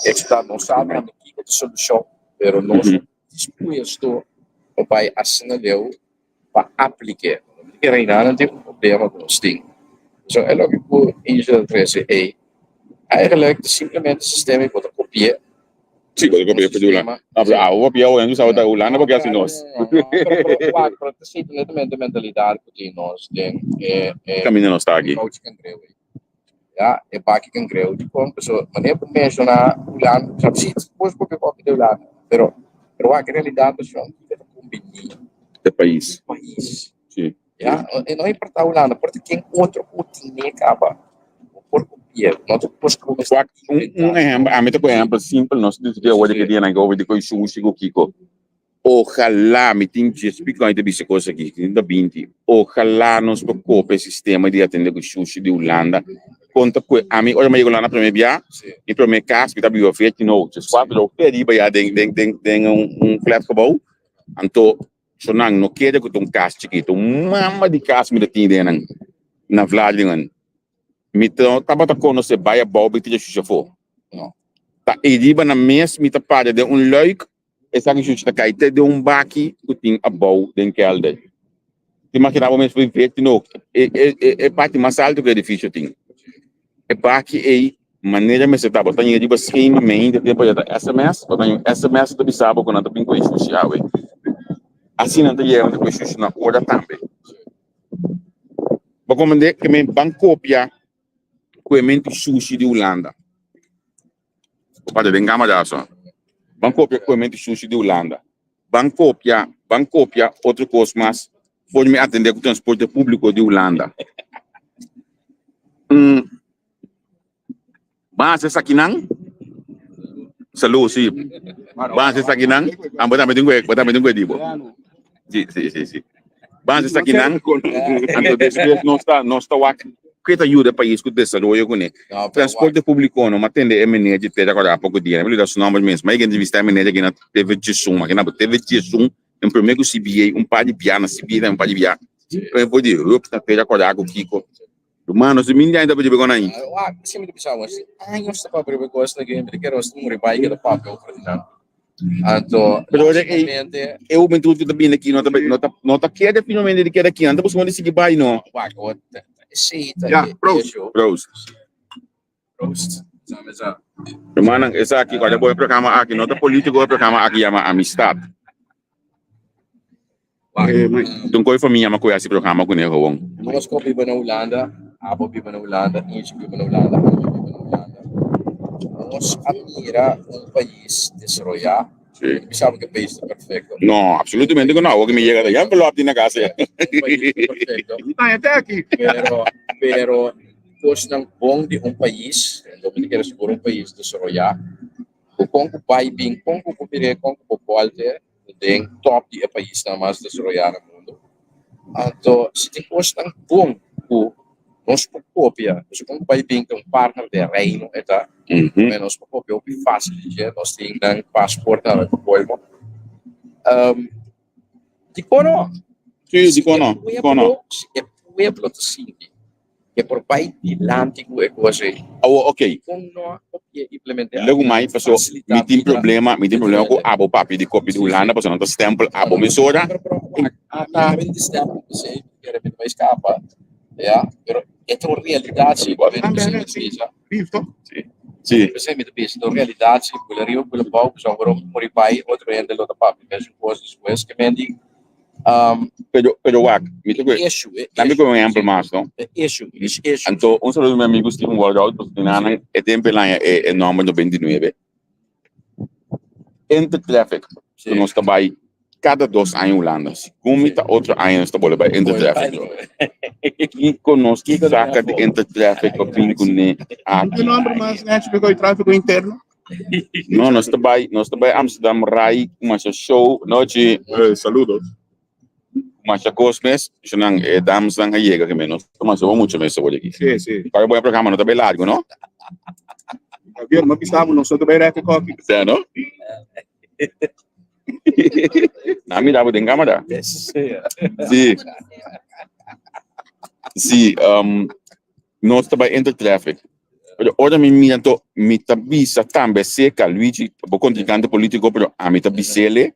Está não sabe a que é a solução, pero nós disposto o pai assinaleu para aplicar. Porque ainda não tem problema com os things. Então é logo que o 13 é eigenlijk simplesmente sistema que você copia. Sim, você copia para Ulanda. Ah, o papel é usado da Ulanda porque assim nós. Para simplesmente a mentalidade que nós tem Caminho não está aqui. Ja, é para que creu de como pessoa, maneira para mencionar Ulanda, já se depois porque copia de Ulanda, pero a realidade é que combinar De país. Sim. Ja, e não importa Ulanda, porque quem outro continente acaba por copiar, não depois como A mim tá exemplo simples, nós discutimos hoje que dia na over de coisa sushi com Kiko. Ojalá me tem que explicar ainda essa coisa aqui, ainda 20. Ojalá nós preocupe o sistema de atender com sushi de Holanda. Conta com a mim, olha me chegou lá na primeira via, e primeiro caso que tá bio feito não, just quatro do pedi já tem flat cabal. Então, sonang não quer que um caso chiquito, mama de caso me tem dentro na Vladimir. Então, tava tá com você vai a Bob que já for. Não. Tá e diba na mesma mita para de leuk, essa que justa cai de baki que tem a bow den kelder. Te imaginava mesmo foi feito não. É parte mais alto que o edifício tem. É baki é maneira me setava, tá em diba sem main de tempo já SMS, tá SMS do bisabo quando tá bem com isso já ué. Assim não tem onde com isso na hora também. Vou comandar que me bancopia coimento sushi de Holanda. Para de engama já só. Bancopia coimento sushi de Holanda. Bancopia outro coisa mais pode me atender com o transporte público de Holanda. Mas essa aqui não? Salu sim. Mas essa aqui não? Botar me dingue dibo. Sim. Mas essa aqui não? Então depois não está que ajuda o país com o desenvolvimento com ele. Transporte público não atende MNE de ter agora há pouco dia. Ele dá os nomes mesmo. Mas quem vista MNE aqui na TV Tissum, aqui na TV Tissum, em primeiro CBA, par de piano, CBA, um par de piano. Eu vou dizer, eu que ter agora com o Kiko. Mano, se minha ainda pode pegar aí. Ah, sim, me pensava, mas ai, não está para ver coisa na game, porque eu estou muito bem que da papel para dizer. Então, eu me tudo também aqui, não tá que é finalmente de que aqui, anda buscando esse que vai não. Prost. Mano, essa aqui, quando eu vou programa aqui, não tá político, o programa aqui chama amistad. Então, qual família me conhece programa com ele, Juan? Nós vive na Holanda, Abo vive na Holanda, Inge vive na Holanda, Abo vive na Holanda. Nós admira país desenvolvido. Pensava que o país é perfeito. Não, absolutamente não. O que me chega daí é pelo na casa. Perfeito. Até aqui. Pero nós não bom de país, Dominicana se for país desenvolvido. O Congo vai bem, Congo cooperar, Congo popular, tem top de país na mais desenvolvido no mundo. Então, se tem coisa tão bom, nós copia, nós como vai bem com partner de reino, eta, nós copia o que fácil, nós temos um passaporte na Colmo. De quando? Sim, de quando? É pueblo de Cindy. que por pai di lantico e cose Ok. kung no kopie implementare. Logo mais, pessoal, me tem problema com abo papi de copy de Holanda, pessoal, não tá stempel abo mesora. Avem de stempel se chiaramente mai scappa. Ja, però è una realtà, sì, Visto? Sì. per esempio, una realtà, sì, quella rio, quella poco, sono per i pai, o prende lo da papi, che su cose su questo, che mendi, Pero wag, me tem issue, Também como exemplo mais, não? issue. Então, um dos meus amigos tem workout, porque é tempo lá é nome do 29. Entre traffic, que nós trabalhamos cada 2 anos em Holanda. Como está outro ano nós trabalhamos entre traffic. E conosco saca de entre traffic para vir com né. Que nome, mas né, tipo, o tráfego interno. Não, nós trabalhamos Amsterdam Rai, mas show, noite, Saludos. mas Cosmes, senang damos lang hayega que menos. Mas vamos muito mais sobre aqui. Sim, sim. Para o programa não tá bem largo, não? Viu, mas estamos no centro bem coffee. Certo? Na mira, vou ter câmera. Sim. Sim, nós trabalhamos entre traffic. Pero ora mi miranto mi tabisa tambe seca Luigi, po contrincante politico, pero a mi tabisele,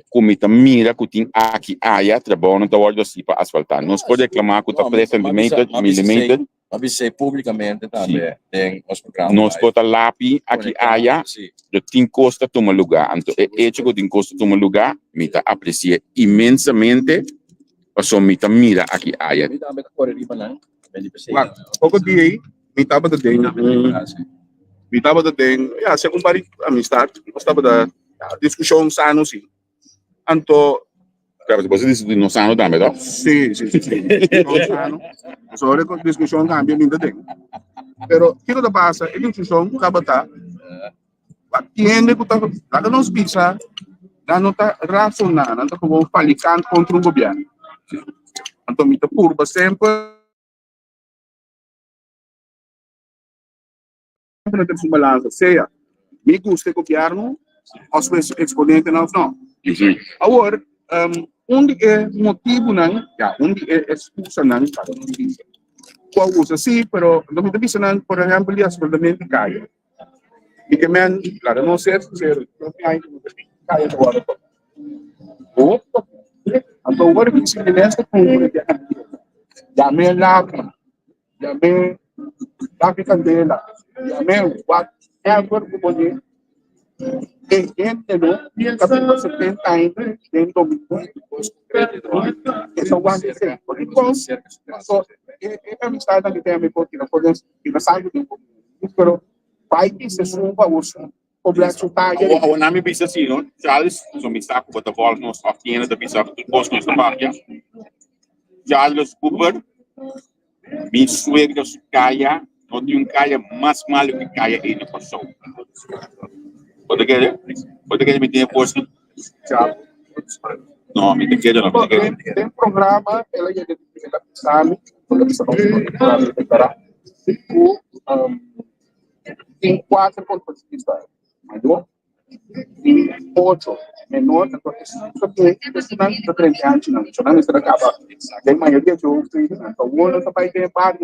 com mi mira kuting aqui aya trabalho na guarda si pa asfaltar. Nós pode reclamar com tá 3 mm. Avisei publicamente também, tem os programas. Nós pode lapi aqui aya, eu tenho costa toma lugar. Então, é hecho que tem costa toma lugar, mi ta aprecia imensamente, passo mi ta mira aqui aya. Mi dame corre riba lang. Pouco dia aí, me tava da deng. Me tava da deng. Yeah, según bari amistad, estava da discussão sano sim. Anto, Claro, você disse que não sano também, tá? sim. Discussão sano. Só a discussão cambia minha deng. Pero, kilo da passa, a discussão acaba tá. Tiene que tá nos pisa, não tá racional, não tá como falicando contra o governo. Então, me tá curva sempre. Sempre tem uma balança, seja, me gusta o governo, aos exponentes não. Agora, onde é motivo não, onde é excusa não, qual usa sim, pero não me diz não, por exemplo, ali absolutamente cai. E que men, claro, não sei se não cai agora. Opa, então agora que se nessa cultura já me lava, já me lava candela, já me whatever que pode. Entendeu? Capítulo 70 ainda dentro do essa one say por isso só é amistade que tem a me porque não podemos que não sabe do pero vai que se suma o complexo tá aí O nome bisa assim, não? Charles, so me saco bota bola nos aftiene da bisa do posto nos trabalha. Charles Cooper, mi suegro caia, não tem caia mais mal que caia aí na pessoa. Pode querer me ter posto? Não, me tem não. Tem programa, ela já sabe, tem 4 pontos de vista, maior, e 8 menor, então isso que estudante de 30 anos, não está acaba, tem maioria de outros, então o outro vai ter parte,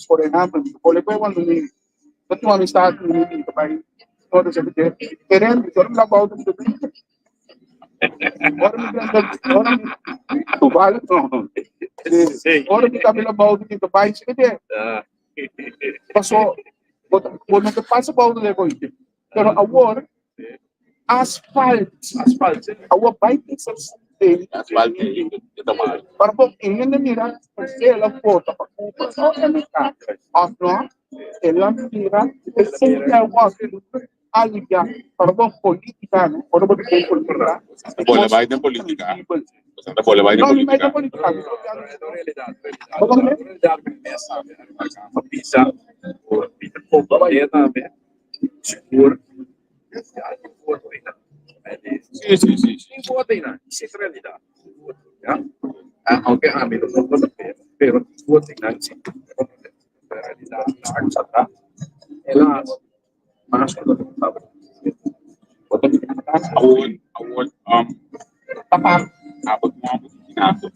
por exemplo, quando eu tenho uma amistade que vai todos eles querendo, eu não volto do Ora me vale não. Ora me tá pela volta que tu vai se quer. Passou quando que passa volta de coisa. Pero agora asfalto. Agora vai ter que ser Asfalto de tomar. para bom ainda mirar ela foto para só ela não ela mira sempre é o aliga para bom política não para bom política Boleh vai de política. Você boleh vai de não mais da política. política Bisa por também seguro Sim. votem na isso é realidade aunque a mim não pode pero votem na isso é realidade tá ela mas quando estava Award, abot mo ang pagkinato.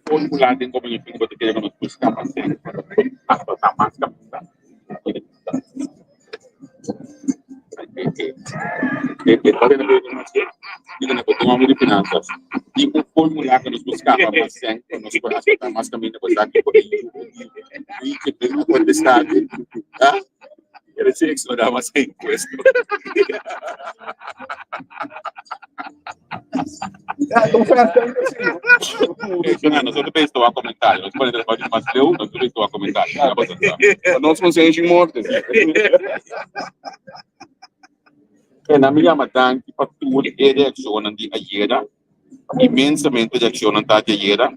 formula din como yung pingo te kaya nos busca más hasta más capta que todavía no lo más que digo na continuamos de finanças e o formula que nos buscava mais sempre nos por hasta mais caminho por aqui por e que tem uma contestado tá ele se exonerava mais sem imposto nosotros estou a comentar, nós podemos fazer mais de nós estou a comentar. Nós conscientes de morte. Na minha matang ipagtuloy e reaksyonan di ayera, imensamente reaksyonan ta di ayera,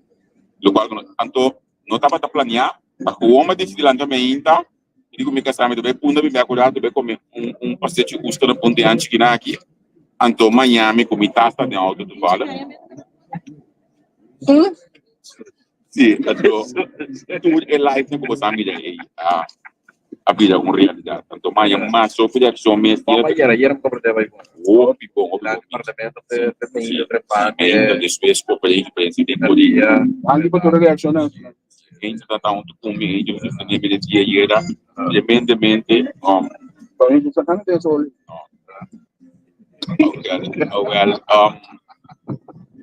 lo qual tanto não estava a planear, a como decidilan também inta, e digo me casame do bem punda bem acurado bem como passeio custo na ponte antes que na aqui, anto Miami comitasta de auto do vale. Sim, tanto tudo é live não como sabe já a vida com realidade. Tanto Miami mas sofre reação mesmo. Ayer me completaba igual. Bom, El departamento de sí, trepar, después por presidente podia Ali para tu reação, né? gente tá um com meio de nível de dinheiro evidentemente Então, a gente só tá nesse olho.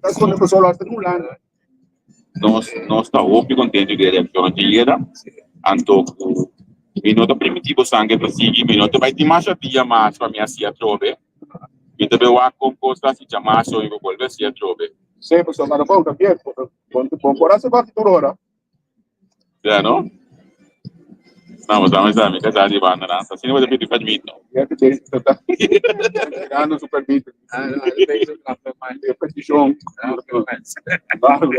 Mas quando a pessoa está acumulando, nós tá muito contente de reação de dinheiro anto minuto primitivo sangue para seguir minuto vai te mais a dia mais para minha cia trove e também o composta se chama só e vou volver cia trove sempre só para volta bien, con corazón va por hora. ya no vamos a mi casa de banda nada si no voy a pedir permiso Ya que te está llegando super bit. De petición.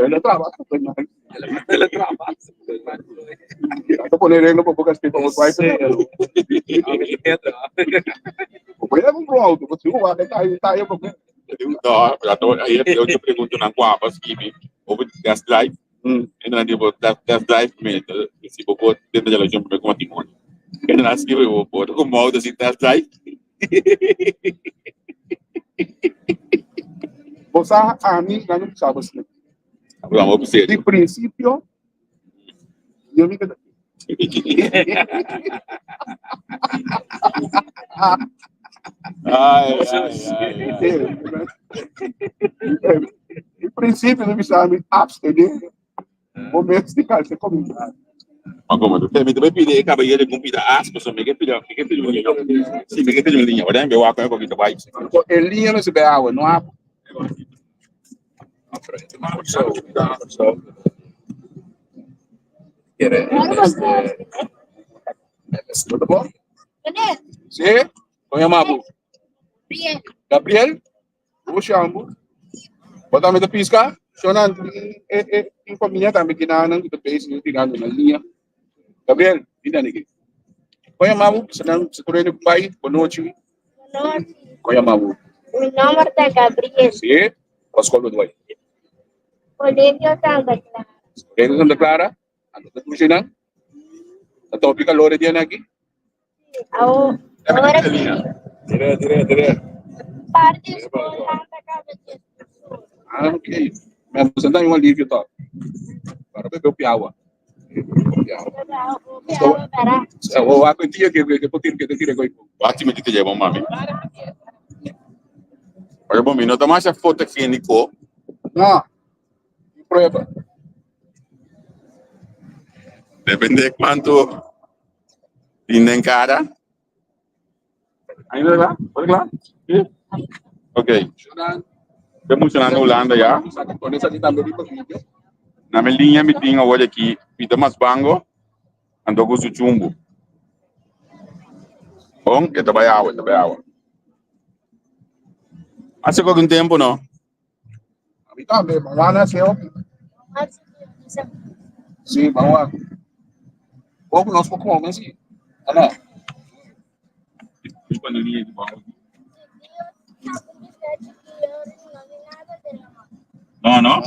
Ele trabaja, pues no. ele trabaja. Hay que poner él porque es que como vai Voy a un auto, pues si no va a estar ahí porque no aí eu te pergunto na quapa que me over test drive ainda não devo test drive mesmo se vou dentro da região para como timão ainda não sei eu vou com modo assim test drive você a mim já não sabe assim. vamos para ser De princípio, eu me em princípio, não me sabe abster momentos de calça comigo. mas como tu também pedir cabeça com pida aspas só me que pedir sim me que pedir uma linha olha meu acá com que vai Em linha não se vê água, não há. Tudo bom? Sim? Como é o Bien. Gabriel? O chamo. Botamos da pisca. Sonan, em família também que não que depois não tirando na linha. Gabriel, vida niki. Como é o senão se correr no pai, boa noite. Como é o Mi nombre es Gabriel. Sim? A escola do aí. Colegio Santa Clara. Ele Santa Clara. Ano da tuition a topic a lore diyan aqui. Ahora sí. Dire. Parte escolar da cabeça. Ah, ok. Mas você dá um alívio, tá? Para beber o piawa. O ako tiya que potir que te tire coi. bate me te llevo mami olha bom minuto mais a foto que Nico Não. Prueba. depende de quanto tienen cara ahí verdad ok estou funcionando Holanda já Com essa de também tipo vídeo. na minha linha me tinha olha aqui pita mais bango ando com o chumbo bom que trabalhava hace algum tempo não A mim também, mas lá nasceu. Sim, vamos lá. Pouco nós pouco homens assim. Ana. quando linha de bango não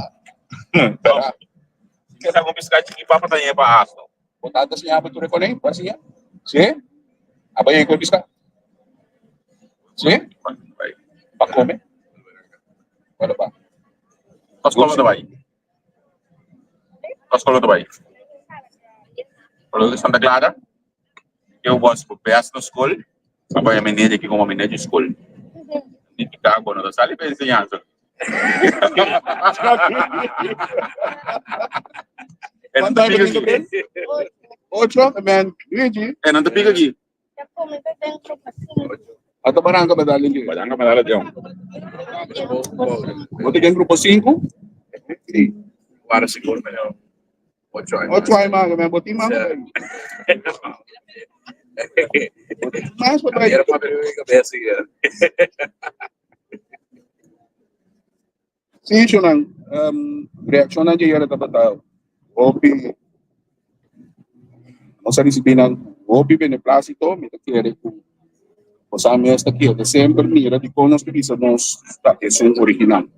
que tá com biscate aqui para tanya para aso Botada assim a abertura com nem, assim. Sim? Apa yang kau bisa? Sim? Para comer. Para apa? Mas como vai? A escola também. Para Santa Clara, eu gosto do best na escola, trabalho a menina aqui como a menina de escola. E ficar quando eu saio para ensinança. É não Quanto pica é que aqui. 8, man. Luigi, É não pica aqui. ato barangka ba dali Luigi? Vai dar uma medalha de Buti kang grupo 5? Para siguro melhor. 8 anos. 8 ay mga, man. Buti mga. Mas pa Era uma primeira cabeça aí. Sim, siya nang reaksyon na dyan yata tao. Opi, no sa disiplinang opi beneplácito, me te quiere ku. O sa amin esta aqui, December mira de conos que bisa nos es un original.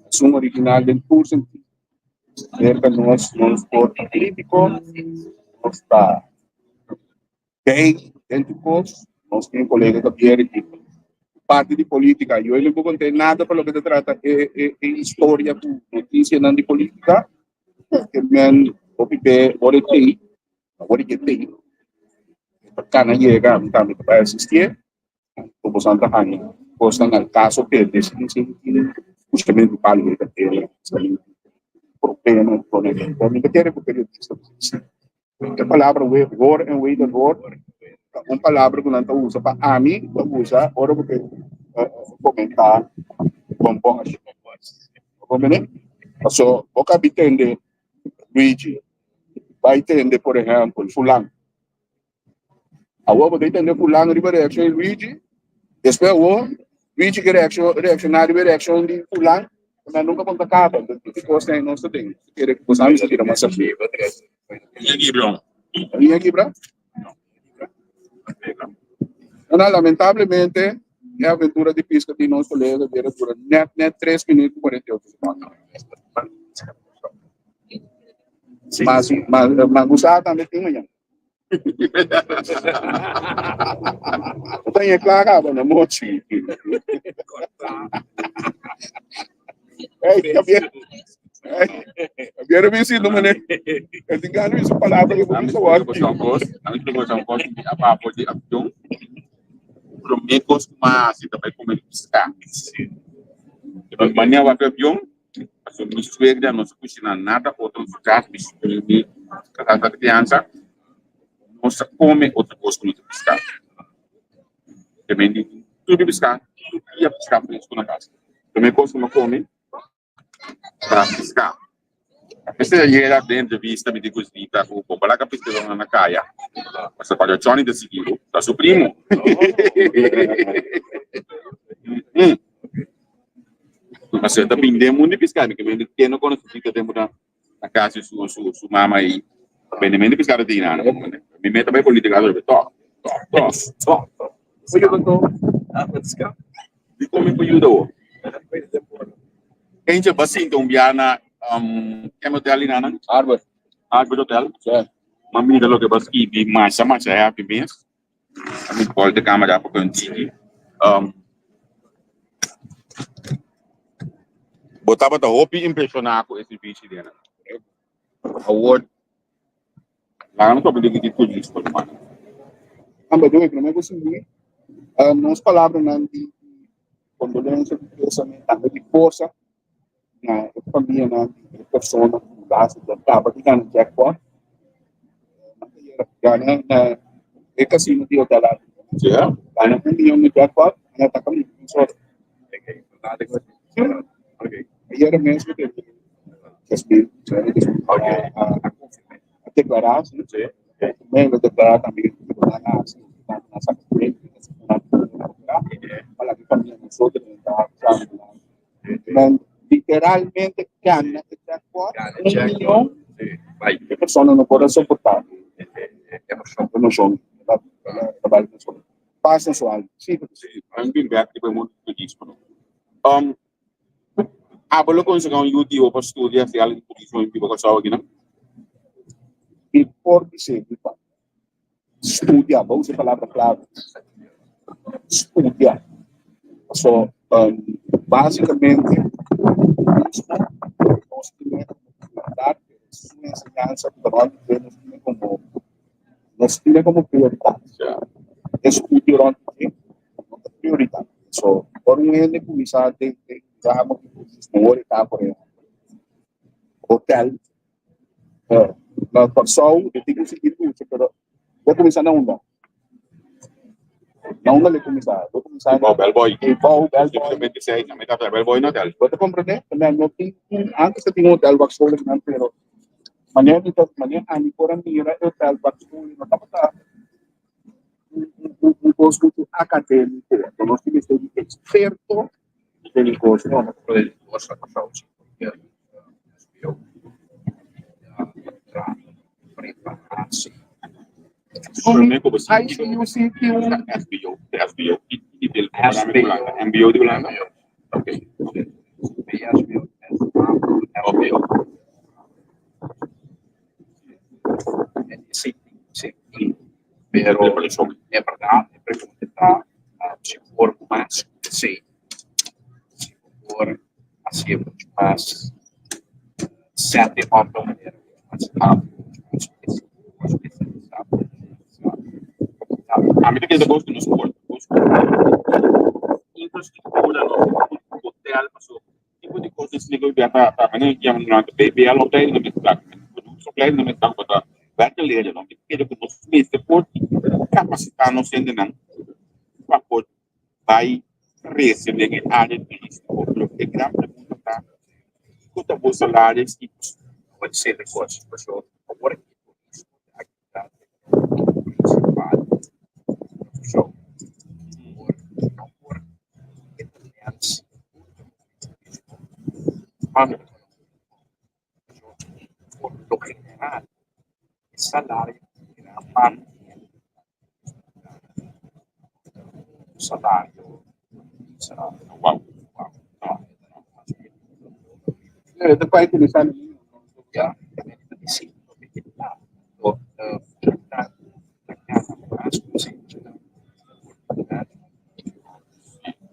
Es un original del curso cerca nos porta crítico, nos está gay, idênticos, nos tem colega que quiere que parte de política. Eu não vou contar nada para o que se trata é história, notícia não de política. Que men opipe orete, orete. Kana chega, então para assistir, como Santa Ana, posta no caso que decide justamente o palio da terra, problema com ele. Como que quer que o periodista a palavra word and wait and word, uma palavra que não usa para a mim, não usa, ora porque comentar com bom a gente. Como né? So, o que entende Luigi, vai entender, por exemplo, fulano. Agora, você entender fulano de reação de Luigi, depois Luigi que reaccionar de reação de fulano, mas nunca vão tocar, porque você não se tem. Quer que você não se tira mais assim. E aqui, Bruno? E aqui, bra? Não, lamentavelmente, é a aventura de pesca de nosso colega, dura net 3 minutos e 48 segundos. Mas gostar também tem manhã. Tenho claro, na mochi. Había vencido, mané. Eu tenho que isso palavra que eu vou falar. A papo de avião. Promekos mas também como pescar. Então, manhã vai para avião. So, misturada, não se cozinha nada, outro lugar, misturada, cada criança, não se come outra coisa que não se pescar. Também, tudo pescar, tudo ia pescar por isso na casa. Também coisa que não come, para pescar. A pesca já era dentro de vista, me digo, está com o balaca pescador na caia. Mas a palha Johnny decidiu, tá seu primo. Mas eu também dei muito pescar, porque eu tenho não conheço que temos na casa sua mama aí, bem de pescar de nada, me meta bem política agora, top. Foi eu tô, pescar. E como foi eu quem já passou então viana que hotel ali na Arbor Hotel, mami da logo baski bi massa é happy bens, a mim pode câmera para continuar. Botava da hopi impressionar com esse bicho dele. Award. Lá não tô pedindo que tudo isso por mano. Ambador, que não é você ver. Nas palavras não de condolência, de pensamento, de força na família, na pessoa, na comunidade, da capa que ganha jackpot. Ganha na casino de hotel lá. Ganha milhão de jackpot, ganha tá com só. Okay. E era mesmo que a declarar, também vai declarar também na sacude, para que família não sofra, mas literalmente ganha jackpot, 1 milhão, a pessoa não pode suportar. Não são, trabalho não são. Passa sua alma. Sim, I'm being back to muito disso. Abalo kung sa kang YouTube para estudar se algo por isso em que você aqui não. E por dizer, estudia, vamos usar a palavra clave. Estudia. So, basicamente, nós temos que dar es una enseñanza que normalmente nos tiene como prioridad. Estudio durante prioridad. So, por un ende, começar de vamos no está por exemplo, hotel, na pessoa, eu tenho que seguir tudo, pero vou começar na onda. Na onda, vou começar Igual Bellboy. igual o Bellboy. Tipo, 26, também tá Bellboy no hotel. Você compreende? Também não tem, antes eu tinha um hotel backstage, pero manhã ani por a mira hotel backstage, não estava um curso muito acadêmico, então nós temos que ser experto del curso. No puede mostrar cosas yo prepararse. Também como assim, Aí eu sei que SBO, e dele, MBO de Holanda. Ok. SBO. Sí, sí. Pero es verdad, pregunta si por más, sí. Si por así mucho más set de otro manera, más especializado. A mí que eu gosto no esporte. Infraestrutura, no hotel, passou. Tipo de coisas que eu para maneira que não be al hotel no mercado. O hotel no mercado para verkligen om vi que nós mesmo por capacitar-nos ainda não para poder vai receber a área de risco. Porque grande pergunta está quanto os salários e Pode ser de coisas, pessoal. Agora que isso é a atividade principal. So, não por determinados por lo general, el salario era mantiene un salario sarà wow. depois utilizar ya di sì,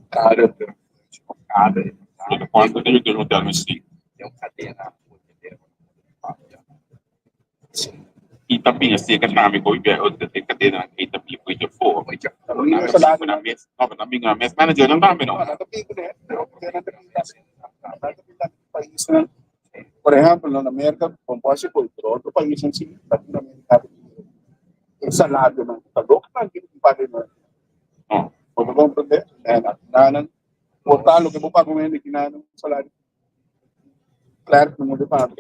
cara per giocare Quando tenho que hotel no Steve. è un catena E também assim que também coi be o de cadeira que também foi de fora. poi già Na mesa, não, também na mesa manager não também não. por exemplo, na América, composto por outro país em si, Latinoamericano, o salário não está louco, mas que não paga não. Você compreende? Na portal, o que vou pagar ele que não salário. Claro que não pode pagar.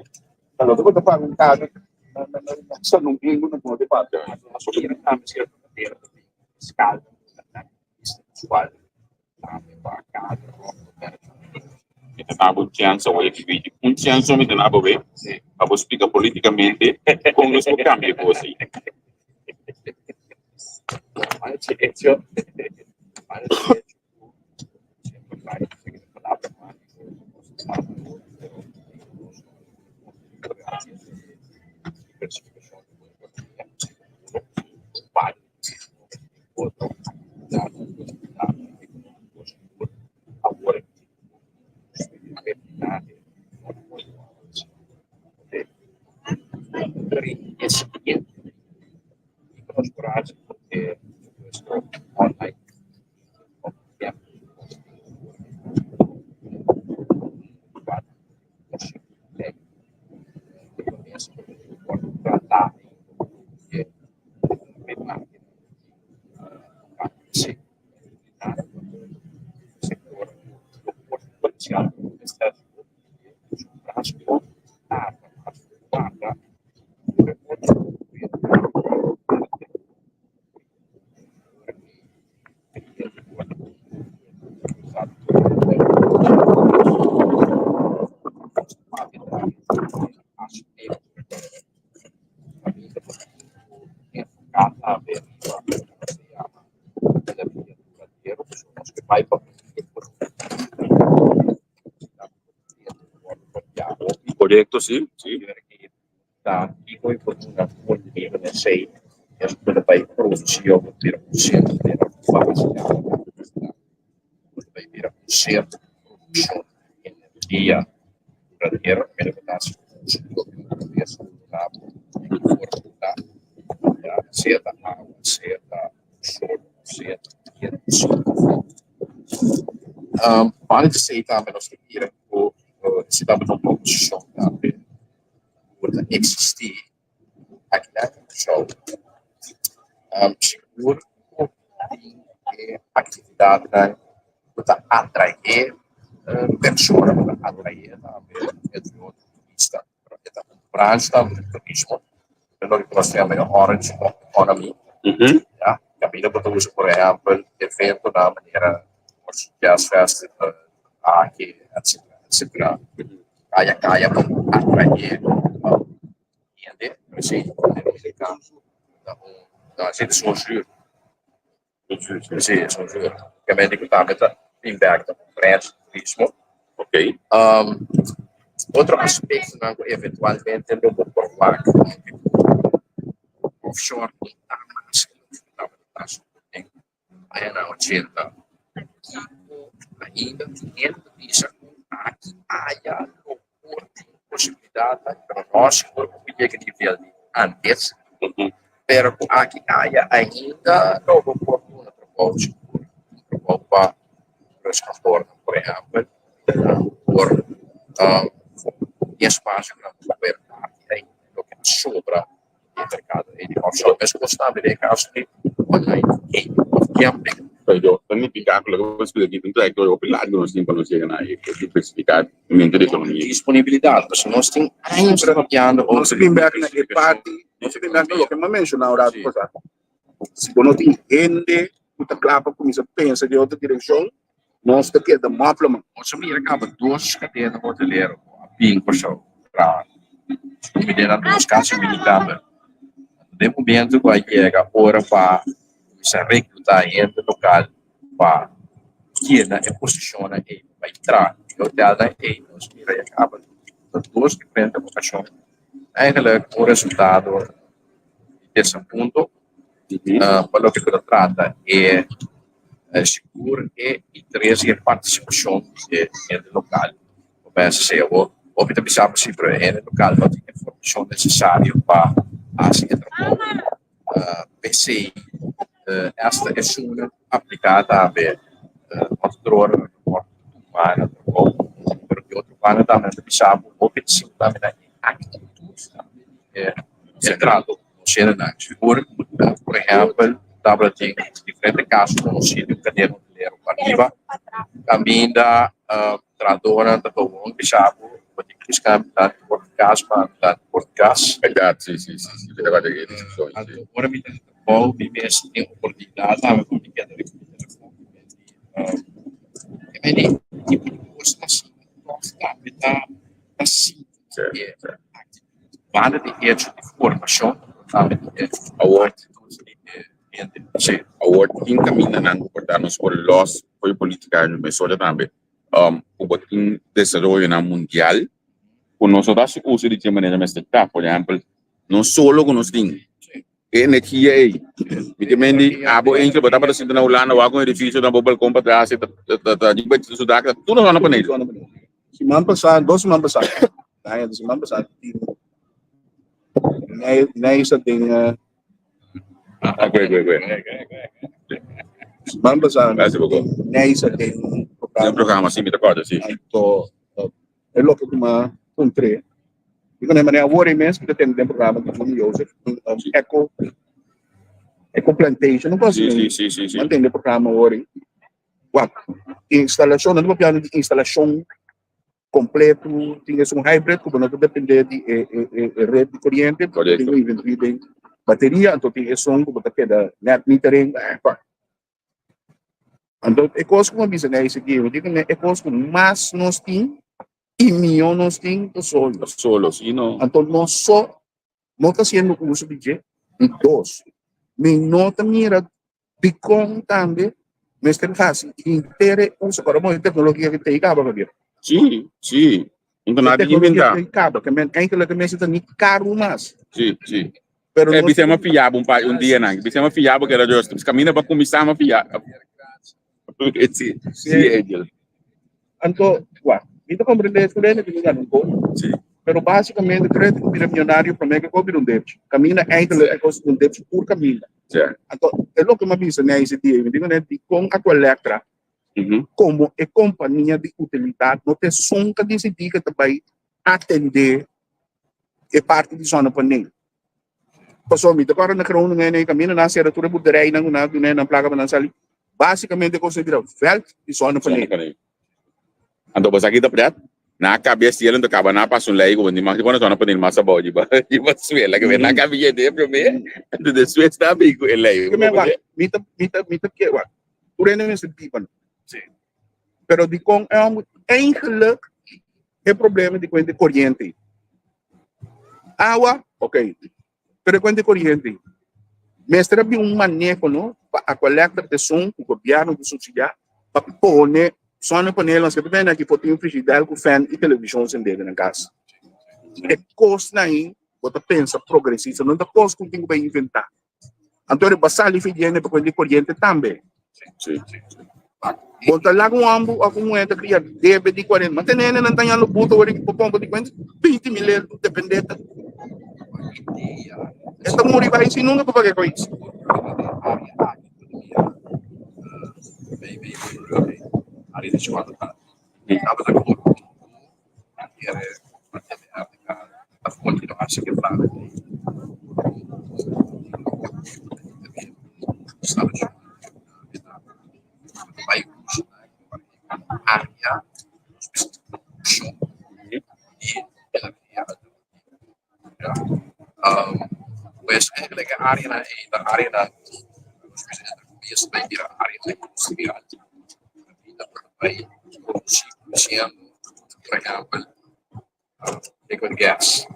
Kalau tu pode pagar caro, só não tem não pode pagar. assolutamente certo per scaldo sessuale a casa Kita nabo chance o esse vídeo. Chance me nabo be. Abo explica politicamente como os cambia coisa. ma c'è sempre fare perché questo online Correcto, sim, sim. da Igor Fortuna Molino nel 6 e quello poi produzione per un certo della fase quello poi per un certo produzione energia per quello che nasce certa água, certa sol, certa para de ser também nós queremos se dá uma posição também por existir aqui na show seguro atividade para atrair pessoas, para atrair também entre outros turistas para ajudar o turismo pelo que nós temos a Orange Economy ja, Camila betul por exemplo evento da maneira Jazz Festival aqui etc kaya para atrair gente assim então assim são juros sim são juros que também que também impacta o turismo Ok. outro aspecto que eventualmente não vou provar offshore aí na 80 ainda dentro disso aqui há possibilidade para nós como que nível antes pero aqui há ainda não oportunidade para os transportes por exemplo por espaço para poder aí o que sobra no mercado de offshore mas constante de caso de online camping Yo, significa que lo que es que un trayecto de operar no siempre nos llegan ahí, que es especificar el momento de economía. disponibilidade dus nós temos anos trabalhando Não se bem que parte, não se bem que o que me mencionou ahora, Sim. se você tem gente que está claro para começar a pensar de outra direção, nós temos que dar uma plama. Ons hier acaba duas cadeias hoteleiras, a PIN por show, para combinar duas casas militares. De momento, vai chegar a hora para se recrutar gente local para que na posiciona e vai entrar. O hotel da e nós mira e acaba duas diferentes vocações. Eigenlijk o resultado desse ponto, para o que se trata é seguro e interesse e participação do local. Começa a ser o que precisava sempre no local, não tem informação necessária para assim PC. Esta é uma aplicada também outro humano, porque outro humano também precisava o que se também atitudes centrado no cenário seguro, por exemplo. Estava tem diferentes casos no sítio cadeira hoteleiro arriba também da tradora da Tobon que sabe pode buscar da podcast para podcast Verdade, sim. Verdade, é isso. agora me tem bom viver tem oportunidade a comunicar com o telefone tipo de coisa assim tá assim vale de informação também Award encaminha não portarnos por los por política no Venezuela também o botín desarrollo na mundial con nosotros se usa de maneira mais está por exemplo não solo com os ting energia aí me abo entra botar para sentar na Holanda ou algum edifício na balcão para trás da de baixo Sudáfrica tudo lá na panela Semana passada, 2 semanas passadas, na semana passada, na isa tem semana passada, na isa tem um programa assim me recorda sim Então, é louco que uma encontrei. E quando eu agora mesmo que tem um programa que eu uso, eco plantation, não posso sim mantém o programa agora. Instalação, não é piano de instalação completo, tinha um hybrid, como não depende de rede de corrente, tem bateria, então tem som, como está queda net metering, então é coisa como bisa na isso aqui, eu digo é coisa como mais nós tem e melhor nós tem solo sim não então nós só não está sendo uso de dois, mas não também era de como também, mas tem fácil inteiro uso para uma tecnologia que tem acaba para ver. sim então nada de inventar acaba que men eigenlijk mensen dan niet caro mas sim pero é bisa fiável um dia não bisa fiável que era justo caminha para começar a fiável sim então, dito compreender isso, né, que não sim. Pero basicamente, crédito milionário para mim que cobre um débito. Caminha eigenlijk é coisa um débito por caminho. Certo. Então, é o que eu penso nesse dia. Eu digo, né, de com a coleta, Uhum. como é companhia de utilidade, não tem sonca decidir que vai atender a parte de zona para ninguém. Passou me agora na crona né caminho na seratura buderei na placa para sali. Basicamente é considerado veld de zona para ninguém. Então, basta kita prat, na cabeça dele, então acaba na passo lei, quando ele mais quando só não pode mais saber de ba, de ba suela que vem na cabeça dele primeiro, então de suela está bem com ele. Que me va, mita que wa. Por ene me se pipan. Sim. Pero de com é um eigenlijk é problema de corrente corrente. Água, ok. Pero corrente corrente. Mestre bi um manejo, não? A coleta de som, o governo de subsidiar, para pôr só no painel, nós que vem aqui, pode ter um frigideiro com fan e televisão sem dentro na casa. É coisa aí, você pensa progressista, não é coisa que tem que inventar. Então, é basar ali para corrente corrente também. Sim. Volta lá com ambo, a como entra criar débito de 40, mas tem nene não tem no puto, agora que pompa de 20 mil dependente. Esta muri vai se nunca para pagar com isso. Área de chamada estava na cor que era a continuar a ser quebrada vai área chão e ela criada pues eigenlijk área na isso vai virar área industrial by producing, for example, liquid gas.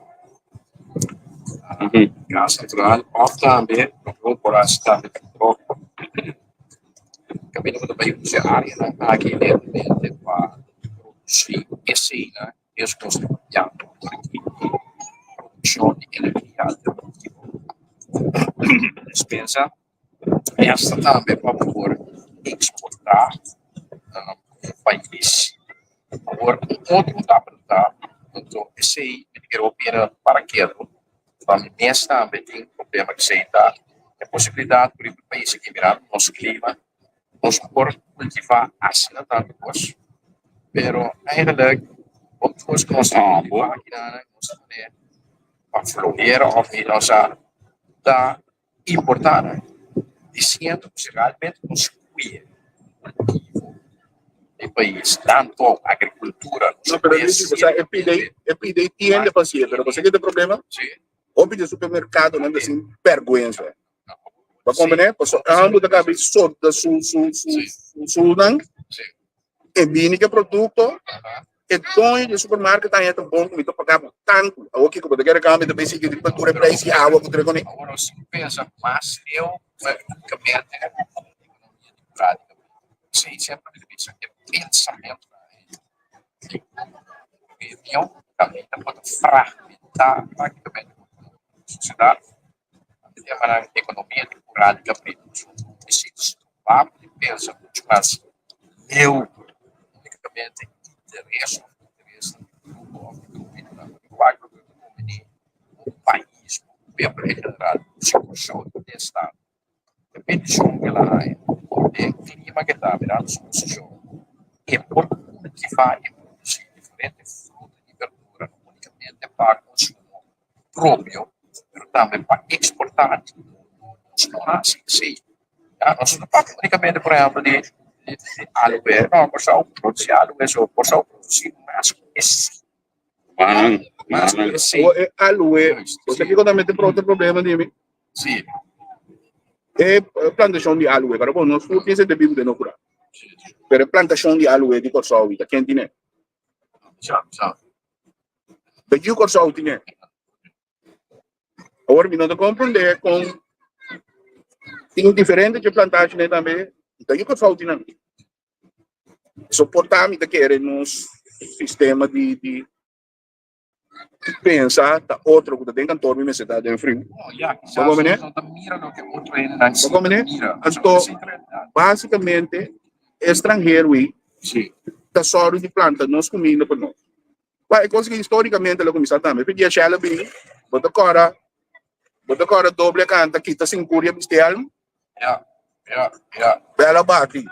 Gas natural, of também, não por as também, kami naman na ba yung sa area ng aking element para produzir escena e os construyendo produção de energia alternativa. Dispensa, esta também para poder exportar país. Agora, outro dá então, esse aí, Europeia para aquilo, também também tem problema que se dá, a possibilidade para o país que virar nosso clima, nós por cultivar assim tanto coisa, pero eigenlijk, wat coisa que nós cultivar aqui na nossa para fluir ou nossa da importada, dizendo que realmente nos cuida el país, tanto agricultura. No, pero dice, o sea, el PIDE tiende para sí, pero ¿por qué este problema? Sí. Obvio, el supermercado no es sin vergüenza. ¿Va a comprender? Pues, ambos de cada vez solta su e viene que producto, e dono do supermercado está aí tão bom que me estou pagando tanto. A que quando quer câmbio também se que de cultura é preço e água que eu tenho. Agora se pensa mais eu basicamente prática. Sim, sempre isso é pensamento. E eu também pode fragmentar praticamente a sociedade. Tem uma economia de prática esse estupar de pensa muito mais eu unicamente interesse o país representar situação de estado depende de onde ela é o clima que está virando solução e por que vai produzir diferentes frutas e verduras unicamente para consumo próprio mas também para exportar não é assim nós não falamos unicamente por exemplo de aloe, não, por só produzir aloe, ou por só produzir mais esse. Mas esse. Aloe, você que também tem outro problema de mim. Sim. É plantação de aloe, cara, bom, nós não pensamos de bico de não curar. Pero plantação de aloe de corsal, tá quem tem? Já. De o corsal tem. Agora, me não compreender com tem diferente de plantagem também. Então, eu falo de não. Suportar me querer nos sistema de pensar tá outro que tem cantor me se dá de frio. Como né? Como né? Então, basicamente estrangeiro aí. Sim. Tá só de planta nós comida para nós. Vai, consegui historicamente lo começar também. Porque a Shella bem, bota agora doble canta, kita cincuria bestial, Ja, ja, ja. bela bate.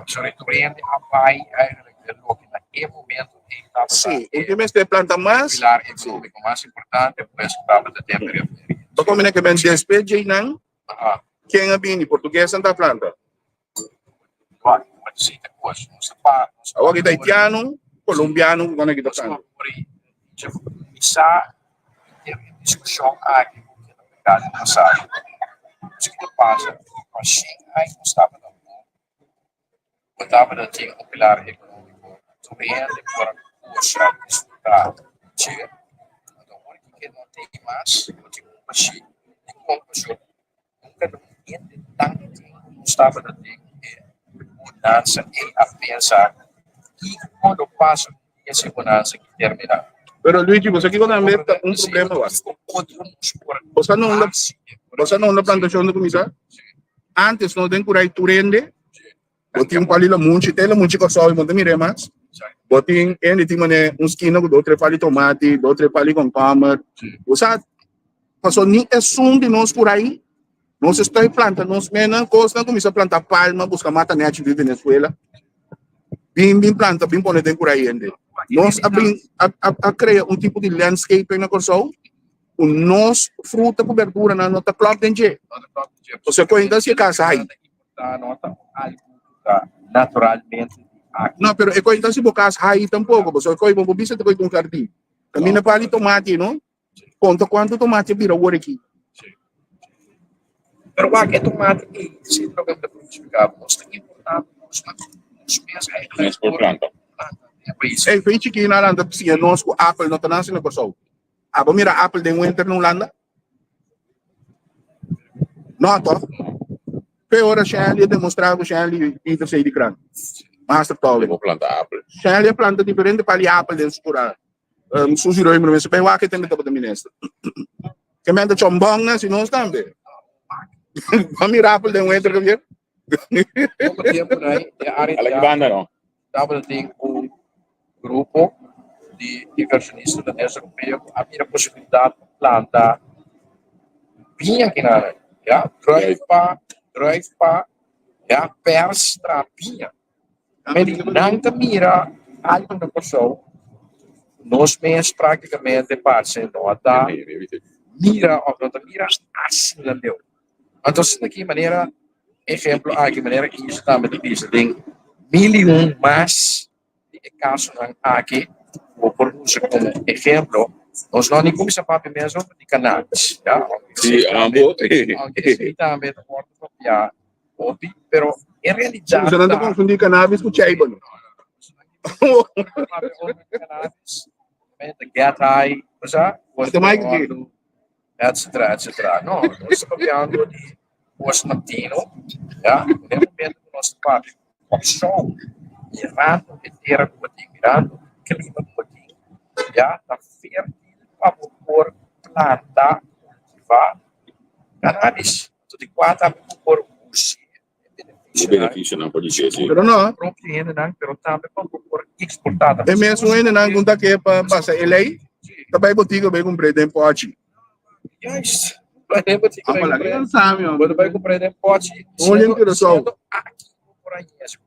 Sorry, Turende vai eigenlijk de loop in aquele momento em que Sim, ultimamente é planta o mais, pilar econômico mais importante, pues estava de tempo de para como é que vem despeje não, Ah, quem é bem, português não tá planta. vai, mas sim, depois, não se para, não se Agora que haitiano, colombiano, quando é que tá planta. Tipo, começar a ter uma discussão aqui no mercado passado. O que passa? A China não estava na botava tinha um pilar econômico surpreende por puxar disputar chega então o que não tem mais o tipo machine de conclusão nunca não entende tanto não estava na tem mudança e a pensar e quando passa essa mudança que termina. Pero Luigi, você que quando é um problema lá. Você não na plantação de comida? Antes não tem curai turende. Botin palila munchi, tela munchi ko soy mo mire mas. Botin ene ti mane un esquina com outro pali tomate, outro pali com palmer. Usa passou ni é sum de nós por aí. Nós está planta, nós mena costa começa a plantar palma, busca mata net de Venezuela. Bim planta, bim pone tem por aí ende. Nós a criar um tipo de landscape na corso. Nós fruta cobertura na nota club denge. Você conhece se casa aí. Nota naturalmente aqui. Não, pero eko então se bocas aí tampouco, você coi bom bisa te coi com cardi. Camina para ali tomate, não? Conta quanto tomate vira o aqui. Pero wag é tomate e se troca de frutificado, nós tem importado os Mas por planta. Ei, fez que na landa psia nós com apple não tá nascendo na corso. Aba mira apple de winter não landa. Não, to. Peor a Shelly demonstrar que Shelly ainda sei de grande. Master Tole. Vou plantar apple. Shelly é planta diferente para ali apple dentro do curar. Sugiro aí, mas bem, o que tem que ter ministro. Que me anda chombong na, se não está bem. Vamos mirar apple de winter que vier. Pouco tempo, né? Ela que banda, não? Estava tem um grupo de inversionistas da União Europeia a minha possibilidade de plantar vinha aqui na área. Ja, druiva, ja, pers, trapinha. Mas não mira algo na pessoa. Nós mesmos praticamente passamos nota mira ou não mira assim lá deu. Então se daqui maneira exemplo aqui maneira que isso também diz tem milhão mais de casos aqui ou por como exemplo nós não nem começamos a papo mesmo de cannabis, já? Sim, ambos. Sim, também da porta própria, pero em realidade Você não está confundindo cannabis com chai, mano. cannabis, get high, já? Etc. Não, nós estamos falando de os latino, já? No momento que nós estamos opção, mirando, mirando, clima já? Está fértil para por plantar, cultivar cannabis. Tudo igual por O benefício não pode ser assim. Pero não. Compreende, não? Pero também para por exportar. É mesmo ainda não conta que para passar ele também botiga vai comprar em pote. Yes. Vai ter botiga. Ah, lá que sabe, ó. Quando vai comprar em pote, Olha que pessoal. Aqui por aí,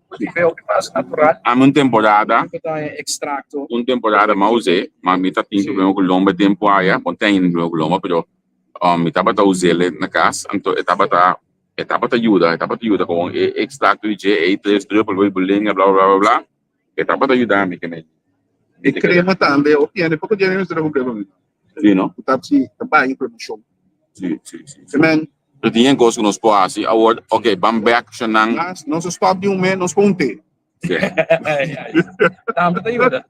cultivar o que faz natural. Há uma temporada, Extracto. mas me tá tendo problema com lomba tempo aí, não tem problema com lomba, pero me tava tá usando na casa, então etapa tá ajuda com extracto de E3 triple bulinga blá blá blá blá. Etapa tá ajuda me que nem. E crema também, o piano, pouco dinheiro nós temos problema. Sim, não? O tapsi também produção. Sim. Também Eu tinha coisa que nós pode award, ok, back chanang. nós stop de mês, nós ponte. Também ajuda.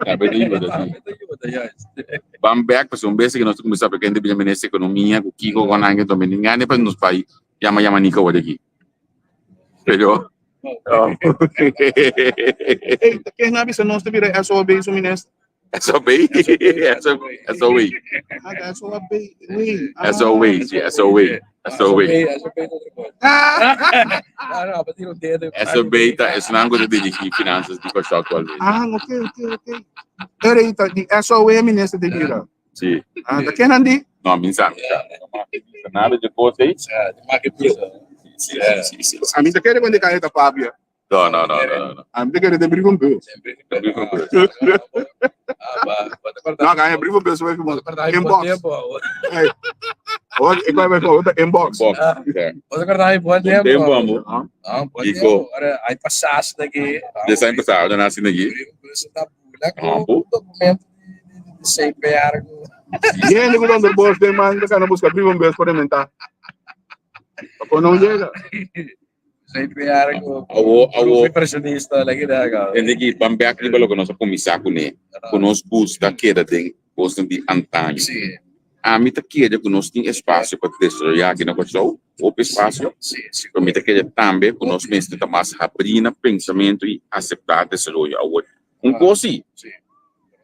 Back para um basic que nós começamos a aprender bem nessa economia, o que com a gente também ninguém depois nos país yama nika wala aqui. Pero Ei, que nabi sa nós te vira é só bem o ministro. SOB. SOB. Ah, that's what I wait. SOB. Sim, SOB. SOB. Não, bater o dedo. SOB tá, esse não é coisa de finanças de Costa atualmente. Ah, ok. Peraí, tá, di SOE ministro de Gira. Sim. Ah, da kenan di? Não, minsa. Nada de coisa aí? De marketing. Sim. A mim da quer quando cai da Fábia. Não. A mim da quer de brigam peu. Não, ganha brigam peu, só vai filmar. Inbox. Olha, igual vai falar, inbox. Box. Você guardar bom tempo. Tempo, amor. Não, bom Iko. tempo. Agora, aí passasse daqui. Dessa empresa, já nasci aqui. Você tá com documento de CPR. E ele que anda boas de man, da kana buscar brigam peu para mentar. Quando não chega. CPR com Awo, impressionista lagi dah kau. ende que bambeak di balo conosco comissaco ne. Conosco busca queda tem posto de antanho. Sim. A mim tá queda conosco tem espaço para desarrollar aqui na Costa, o espaço. Sim. A mim tá queda também conosco mesmo tá mais abrir pensamento e aceitar desarrollo. Coisa Sim.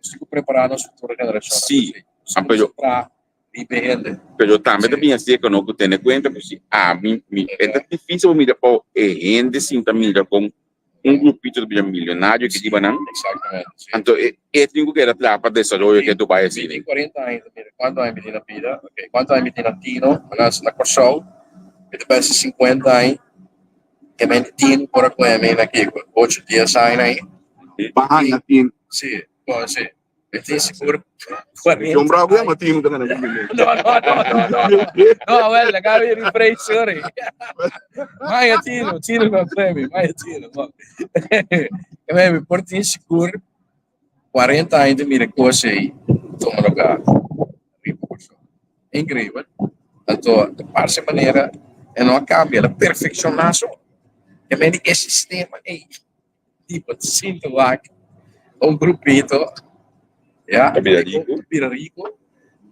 Estou preparando a futura geração. Sim. Para IBL. Pero também também assim que não tem em conta porque é difícil me para rende sim também com grupito de milionário que diba não. Exatamente. Então tenho que era para desarrollo que tu vai assim. Tem 40 anos, quanto é medida vida? Ok, quanto é medida tino? Na Corsol, que depois 50 anos, que é tino por aqui, é aqui, 8 dias aí. Bahan natin. Sim, sim. Eu tenho seguro 40. Yung bravo yan, matino ka na naging No. No, well, nagkaro yung rephrase, sorry. Maya tino na prêmio, Maya tino. Kaya por ti seguro 40 anos de mira coisa aí, toma lugar. Incrível. Então, de parte maneira, não cambia, ela perfeccionação. E bem, esse sistema aí, tipo, sinto lá, grupito, Pirarico,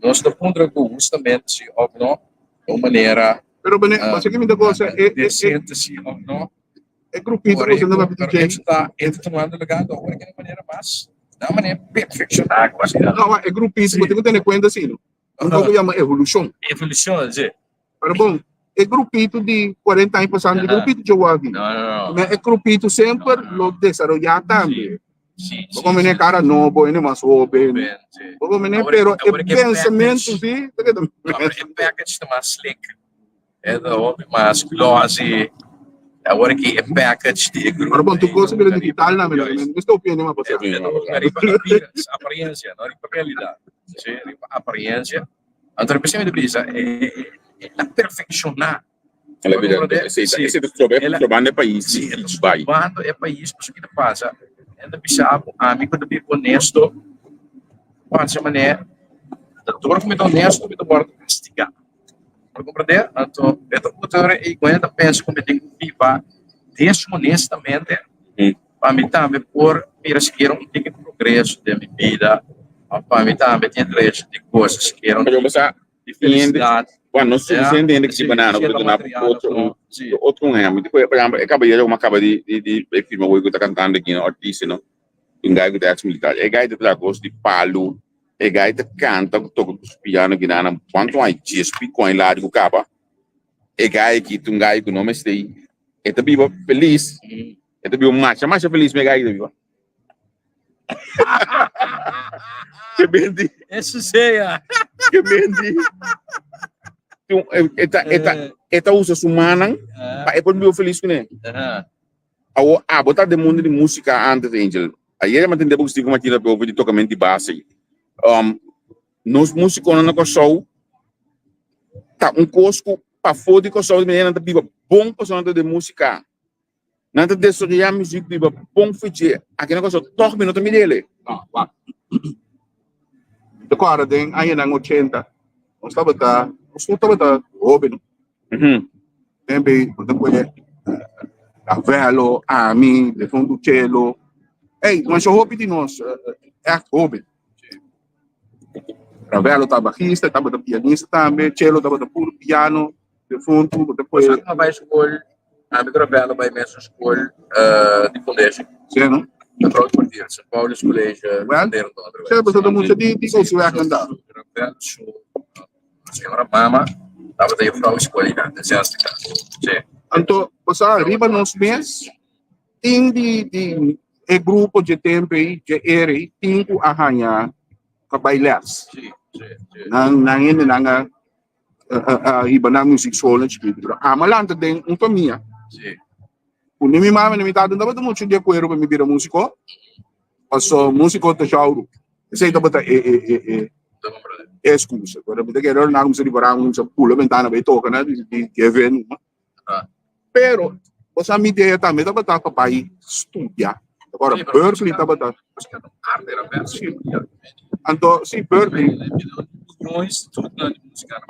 nós do ponto que justamente se ogno, de maneira Pero basicamente cosa decente se ogno, grupito ko sa naman pero DJ. está tomando lugar de uma maneira mais, da maneira perfeccionar quase. Não, é grupito, mas tem que ter conta assim. Um pouco chama evolução. Evolução, sim. Pero bom, é grupito de 40 anos passando, é grupito de Wagi. Não. Mas é grupito sempre lo desarrollar também. Sim. Como é cara novo, é mais jovem. Como é, pero é pensamento, sim. É package mais slick. É mais glossy. Agora que é package de grupo. Pero bom, tu coisa pela digital na verdade, não estou opinião mais para Aparência, não é realidade. Sim, aparência. Então, principalmente brisa é perfeccionar. Ela vira, esse do trabalho é país, Sim, vai. quando é país, o que passa? É deixar amigo de honesto, pode maneira, da turma muito honesto, muito bom castigar. Para compreender, então, esta cultura é igual a pensa como tem que viver desonestamente, para mim também por vir seguir tipo de progresso da minha vida, para mim também tem interesse de coisas que eram de felicidade. Quando nós entendemos que se banana, outro ramo, depois, por exemplo, acaba de filme o que está cantando aqui no artista, não? Um gajo que está militar, é gajo de gosto de palo, é gajo que canta, toca os piano aqui na quanto aí GSP com ele lá de capa, é gajo que um gajo que não me sei, é também feliz, é também mais feliz me gajo viva. Que bendi. Isso seja. Que bendi. Eta usa sumana, é por meu feliz com ele. Botar de mundo de música antes, Angel. Aí ele mantém depois de como tira para de tocamento de base. Nós músicos na show, tá cosco para fora de show de menina viva bom personagem de música. Nada de sorrir música viva bom feature. Aqui na show toque minuto me dele. Agora tem aí na 80. Nós estava jovem. Também depois Ravello, Ami, de fundo cello. Ei, mas o hobby de nós é jovem. Ravello estava baixista, estava da pianista também, cello estava da puro piano, de fundo, depois. Você vai escolher, a Ravello vai mesmo escolher de colégio. Sim, não? Het Roodkwartier, Sint Paulus College, Wel, studeren onderwijs. Ze hebben ze dan moeten die koos werken daar. Senhora Mama, estava daí para a escola, da sexta classe. Sim. Então, você arriba nos mês, tem de grupo de tempo aí, de ere, tem que arranhar para bailar. Sim, sim, sim. Nang iba na music school na chiquito. Malanta din un família. Sim. Kung ni mi mama ni mi tata dapat mo siya kuero pa mi bira musiko. Paso musiko to shauru. Kasi dapat Então, brother. scusa. Pero mi kaya na kung sa libarang sa pulo bentana ba ito ka na di event. Ah. Pero basta mi ideia também dapat ta papai studia. Agora Sim, bro. Berkeley dapat ta. Buscando arte, era verso. Anto si Berkeley Milhões, tudo na música.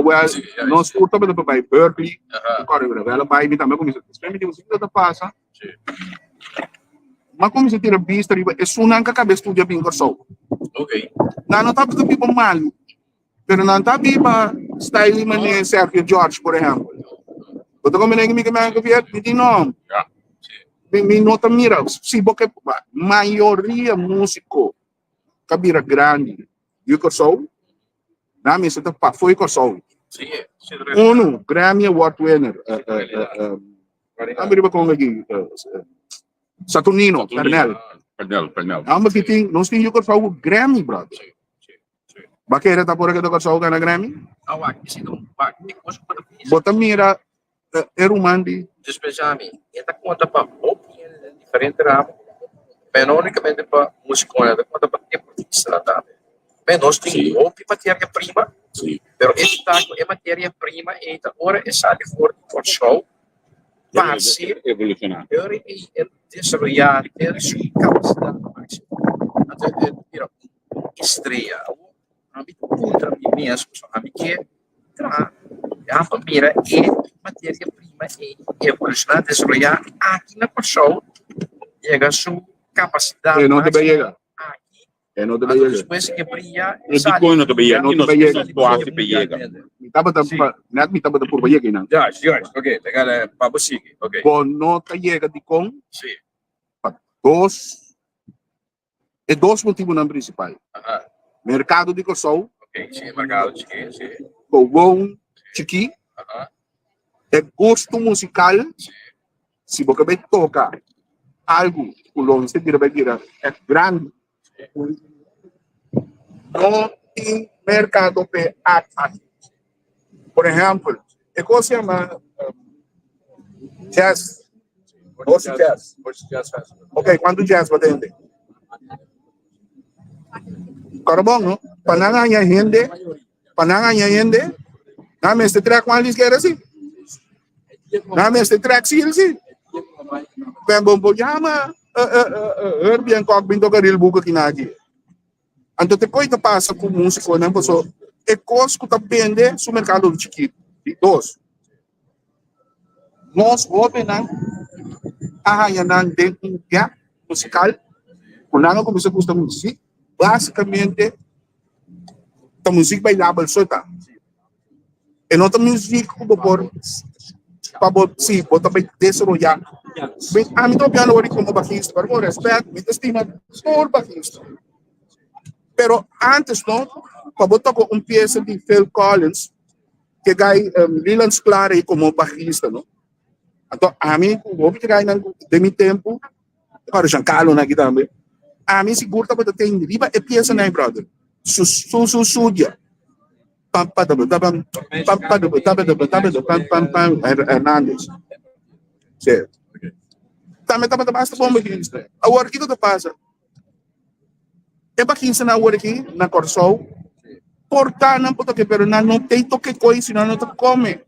well, Sim, é nós isso. curta ba papai Berkeley. Aham. Agora ela pai mi também começa. Espera mi música da passa. Sim. Mas como se tira vista, é sunang ka cabeça estudia bem corso. Ok. Na não tá tudo tipo mal. Pero não tá biba style man ni Sergio George, por exemplo. Quando como nem me que me vier, me não. Ja. Sim. Me nota mira, se porque maioria músico cabira grande. E o corso, na minha seta pa foi corso. Sim, sim. Grammy Award winner. Abri ba kung lagi Saturnino, Pernell. Pernel. Ang magiting, nung stinyo ko sa Grammy, brother. Sim, sim, sim. Bakit ta por que to sa na Grammy? Ah, wak, isi dong, wak, di ko sa pagkakis. Bota mira erumandi. Despejame, esta conta para opinião diferente ramo. Mas não unicamente para música, esta conta para tempo de estrada. Mas nós temos outra matéria-prima, Sim. pero esta é matéria-prima, e agora é só de for show, para ser Evolucionar. desarrollar, ter sua capacidade máxima. Até, estreia, a mim puta, a mim mesmo, a mim que a família é matéria-prima, é evolucionar, desarrollar, aqui na show, chega a sua capacidade Não deve chegar. aqui. Não deve chegar. Depois que brilha, Não te põe no tobia, Não que nos te vai quase pega. Taba ta net mi taba ta por bayag ina. George, ok, legal, para você, ok. Bon no ta llega di kong Sim, dos motivos não principal. aham, Mercado de corso, ok, sim, marcado, sim, sim, o bom chiqui, aham, gosto musical, se você vai tocar algo, o longe você tira vai tirar, é grande. Não tem mercado para por exemplo, é como se chama jazz. Hoje jazz. Ok, quando jazz vai atender? Carbon, no? Pananganya hindi, na este track one list kera si. Na este track seal si. Pembombo llama, bien kok binto karil buka kinagi. Anto te coita passa com músico, né? Porque é coisa que depende do mercado do chiquito. E dois, nós vamos arranhar dentro de um gap musical, quando nós começamos a gostar de música, basicamente, a música vai dar a solta. E não a música como por sim, bota bem desarrollar. A mim também não é como baixista, para o respeito, me estima por baixista. Pero antes, não, para botar com peça de Phil Collins, que gai Leland Sklar como baixista, não? Então, a mim, o que gai de meu tempo, para Giancarlo na guitarra, a mim seguro que tem riba e peça na brother. Sudia. Pam Hernandes. Certo. Também basta bom baixista. Agora, o que tu passa? É baixista na hora aqui, na Corsol, portar não pode que pero não tem toque coisa, senão não te come.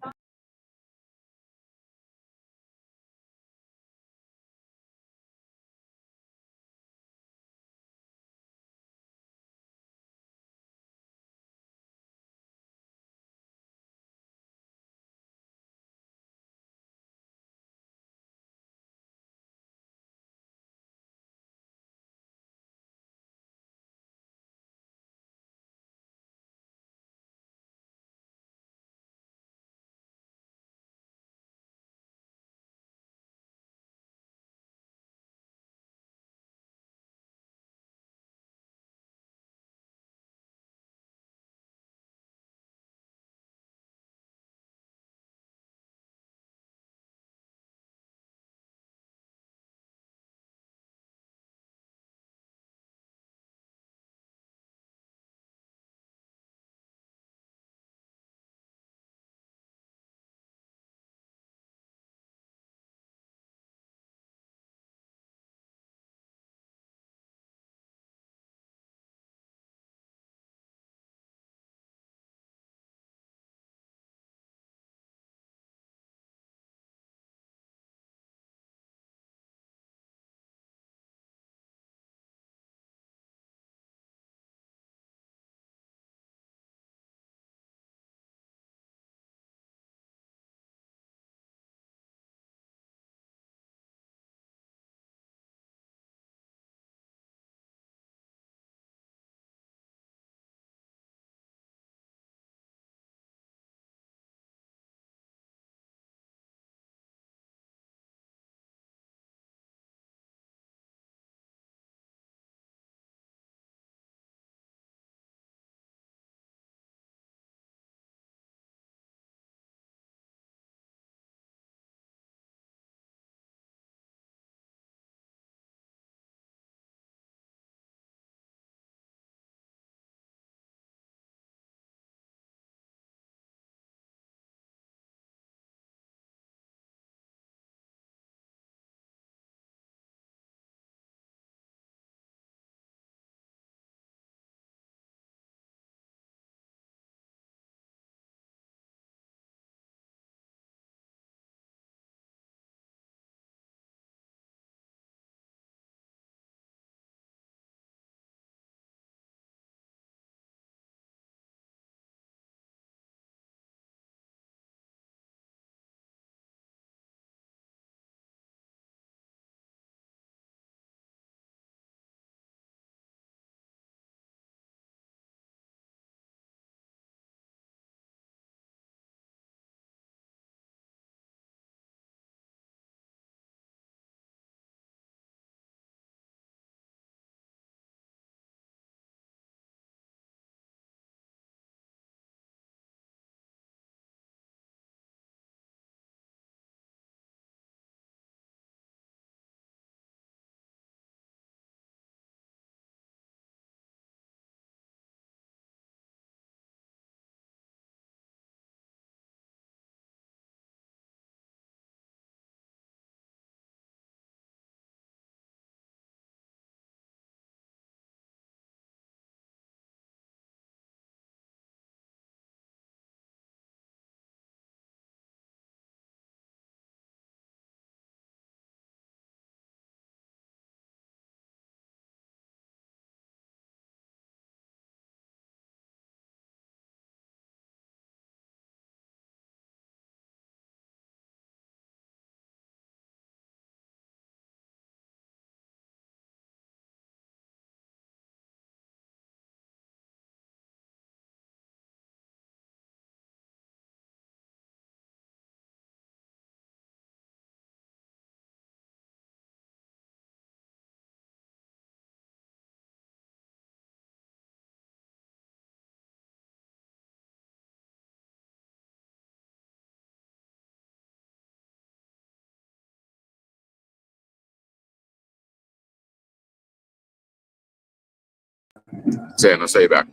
Sim, não sei, back.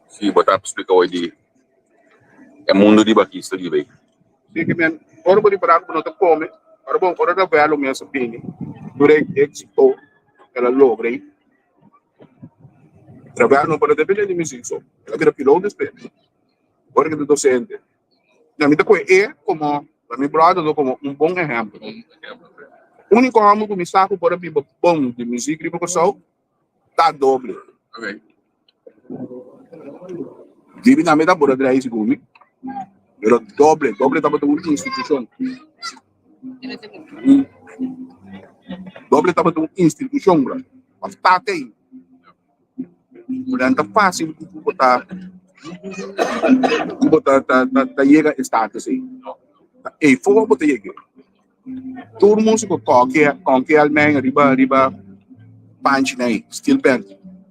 Sim, botar para explicar hoje é mundo de baquista de bem. Sim, que men, ora por para não te come, ora da velo minha sapini, durante éxito, ela logrei. Trabalho para depender de música, só. Ela vira piloto después. Ora que é docente. Na minha coisa é como, para mim, brother, como um bom exemplo. O único ramo que me saco para mim bom de música e percussão tá doble. Ok. Vive na minha bora de raiz gumi. Pero doble estava de uma instituição. Doble estava de uma instituição, bro. Mas tá tem. Portanto, fácil botar chega status aí. E for botar chega. Todo mundo com qualquer almen riba punch nem steel band.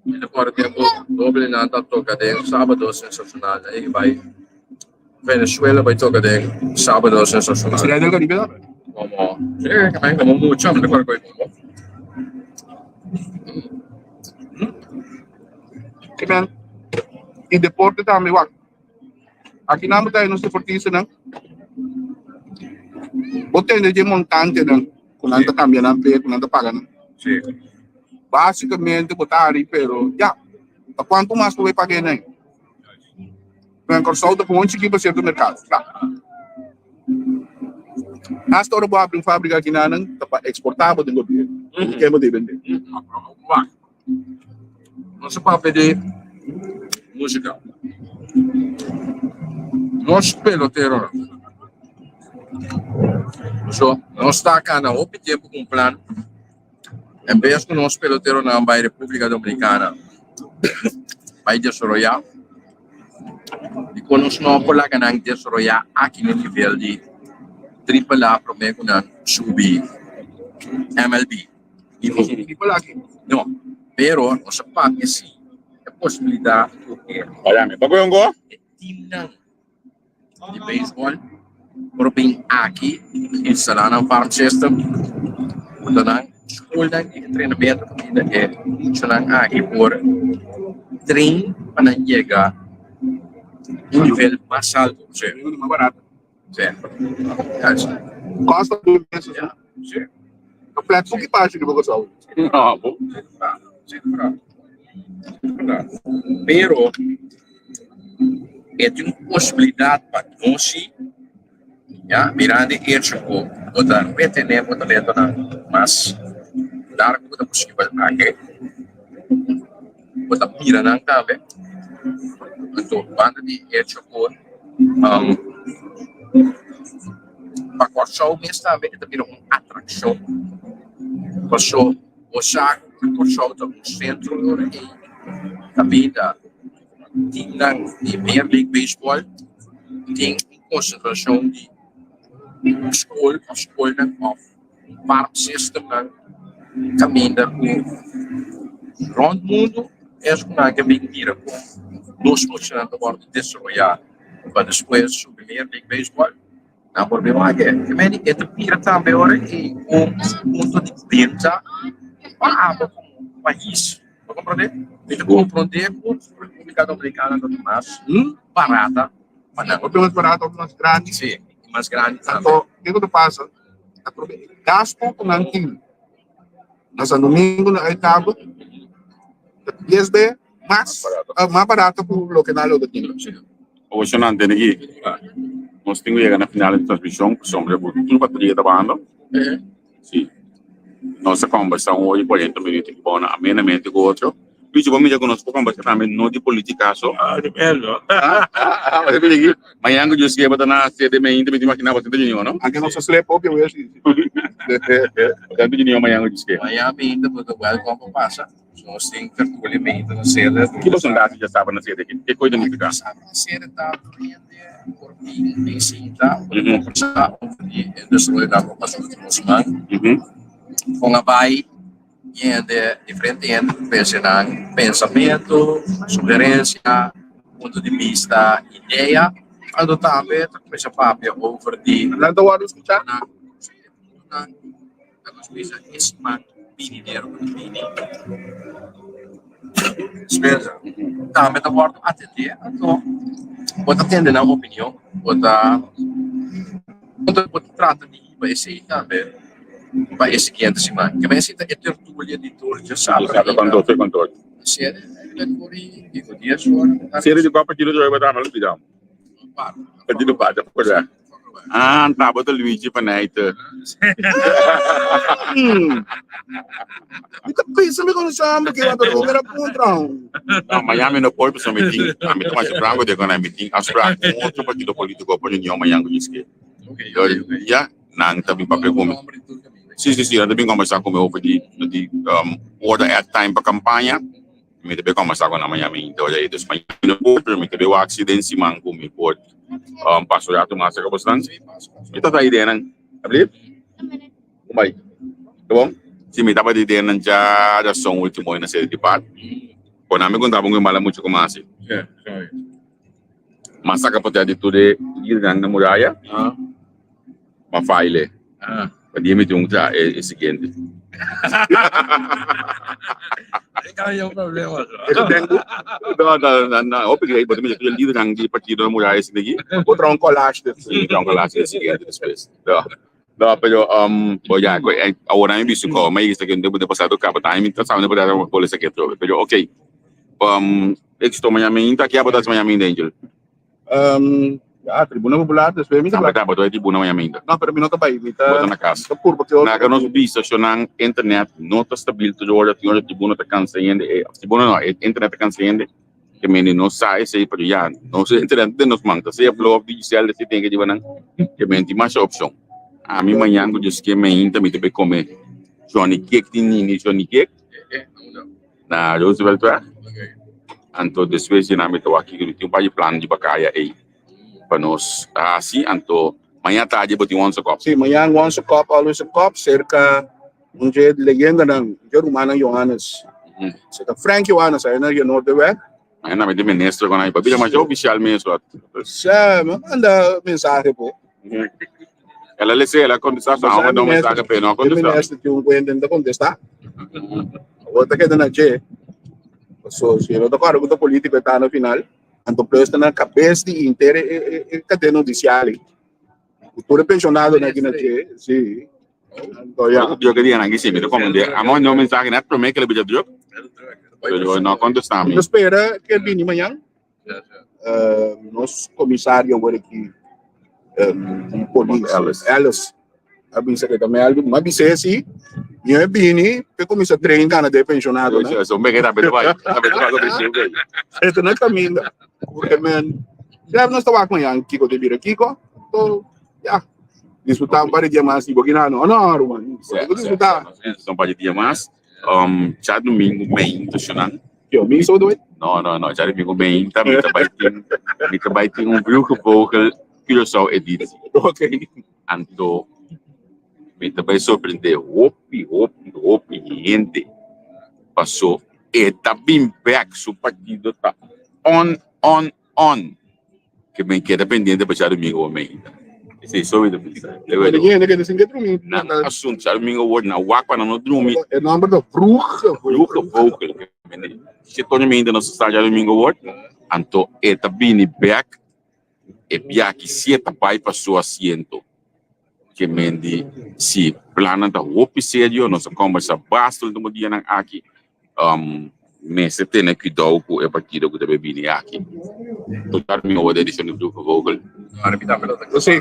E depois tempo doble na toca de sábado sensacional. Aí vai Venezuela vai tocar de sábado sensacional. Será del Caribe? Como, sí, que como mucho, me recuerdo como. Que man, e deporte também, wak. Aqui não tayo nos deportistas não. Botei de montante não, quando anda cambiando pé, quando anda pagando. Sí. Basicamente botar aí, pero já. A quanto mais tu vai pagar nem? Vem com solda com onde que você do mercado. Tá. Hasta hora vou abrir uma fábrica aqui na não, para exportar para o governo. Que é de vender. Não se pode pedir música. Nós peloteiros. So, nós está cá na outro tempo com um plano. Em vez que nós peloteiros na República Dominicana vai desarrollar. E quando nós não podemos desarrollar aqui no nível de AAA, para mim, subir MLB. Tipo lá aqui. Não, pero não se pode assim. É possibilidade de Olha, me pagou um gol? time de beisebol para vir aqui instalar um farm system, então escola de treinamento que é funcionando aqui por treino para chegar um nível mais alto, certo? Mais barato. Certo. Costa do mês. Sim. O flat que parte de Bogotá. Ah, bom. Pero é de uma possibilidade para nós, já, mirando isso, botar retener, botar lento mas dar como é possível aqui, botar mirando também, então quando de isso, para cortar mês também é uma atração, passou o saco, cortar um centro da vida. Tingnan di Major League Baseball tem concentração de school of farm system ng caminda com round mundo é uma que bem mira com nós funcionando agora de desarrollar para depois o Major League Baseball na problema é que também é de mira também agora e ponto de venda para o país. Para compreender? Ele compreender com a República Dominicana do mais barata, Mas mais barato, mais grande. sim, mais grande também. Então, o que tu passa? Gasto com antigo. Nessa domingo na etapa, 10 vezes mais barato para o local do time. Hoje não tem aqui. Nós temos que chegar na final de transmissão, que somos tudo para poder trabalhar. Sim. Nossa conversação hoje 40 minutos que bom, amenamente com outro. Bicho, vamos já conosco conversar também não de política só. Depende. Mas eu digo, amanhã que eu esqueci para na sede me ainda me imaginar você tem dinheiro, não? Anche non so se le proprio io sì. Tanto dinheiro amanhã eu esqueci. Amanhã ainda porque vai como passa. Nós temos que tertuliamente na sede. Que você não já sabe na sede aqui? Que coisa não fica? Sabe na sede tá por mim em cinta, conversar e desenvolver a proposta do Osman. Com a vai de diferente pensamento, sugerência, ponto de vista, ideia, quando também começa a falar over de L'altro guardo scucciare? na coisa esse man dinheiro com Bini. Despesa. Também tá morto atender, então, pode atender na opinião, pode trata de para esse também, para esse 500 semanas. Que vai ser a tertúlia de todos já sabe. Sabe quanto? Sério, digo, dia só. Série de qual partido joga para nós, Bidão? Partido Pata, por aí. Ah, tá, bota Luigi para night. Ito pensa me kung saan mo kaya ito kung puntrão. Não, Miami no pode pessoal meeting. A mim também se frango de quando é meeting. As frango outro partido político por união Miami diz que. Ya, nang tabi papel como. Sim, também conversar com meu de order at time para campanha. Me também conversar com a Miami então já isso Miami no pode me também o acidente se manco me pode. Passou já tomar essa bastante. Então tá ideia não. Abrir? Vai. Tá bom? Se me tava de ideia não já são último aí na série de parte. Quando a me contava com mala muito como assim. Mas saca pode de tudo ir na muralha. Uma file. Dia me junta é seguinte. Aí é o problema. Não, eu peguei, mas eu líder ng di partido na muralha esse daqui. Outra um collage desse. Então, classe esse seguinte depois. Não, pero ya, ahora mismo visto como me dice que no puede pasar do cabo time, então sabe não pode dar uma polícia que trobe. Pero okay. Estou Miami, tá aqui a botar Miami Angel. Tribuna Popular, depois me Tá, botou aí tribuna Miami. Não, pero minuto pa Bota na casa. Por porque Na que nós vista na internet não está estável tudo hora tinha tribuna tá cansando, tribuna não, internet tá cansando. Que menino não sai sei para já, não sei internet nos manda, sei flow digital se tem que dizer não, que menino tem mais opção. A mim manhã eu disse que menino também tem que comer Johnny Cake, tinini Johnny Cake. Na Roosevelt lá. Então depois de na meta aqui que tem um plano de bacalhau aí. Para nós assim, então manhã tarde botar once cup. sim, manhã once cup, always a cup, cerca dia de legenda ng Romano Johannes. Cerca Frank Johannes, aí na norte west. Manhã na meta ministro com aí, babila mas oficial mesmo. Sa manda mensagem po. Ela lhe sei, ela contesta, mas não mensagem para não contestar. Ministro que kwento da contestar. Outra que na je. So, se não tocar o político está no final. Então, presta na cabeça inteira e cadena judicial. O todo pensionado na Guiné, sim. Então, já. Eu queria aqui sim, me recomendei. A mãe não mensagem net para mim que ele pediu drop. Eu não contestar. Eu espero que ele amanhã. Nosso comissário agora aqui, Ellis, a secretária também, mas disse assim, eu é bini, que começa a treinar de pensionado, né? Eu sou mega rápido, vai. Ito na kami na. Porque man, já nós estávamos amanhã, Kiko de Bira Kiko, então, já, disfrutamos para dia mais, tipo, ginano, ano, mano, disfrutar. São para dia mais, já domingo bem, tô chorando. Eu me sou doido. Não, já domingo bem, também também tem grupo vocal que eu só edito. Ok. Então, me também surpreendeu, hopi, gente, passou, e tá bem back, o partido tá on, que me queda pendente para já domingo homem. Esse é só o pensar. Ninguém quer dizer que dormir. Não, assunto, já domingo hoje na waka não dormir. É nome da bruxa. Bruxa vocal, se todo mundo não está já domingo hoje, então é tá bem back, e back se tá pai passou assento. Que mendi si plana da hopi sério, nós conversa bastante no dia nang aqui. Mas tem que dar o é partido que deve vir aqui. Total minha outra edição do grupo vocal. Você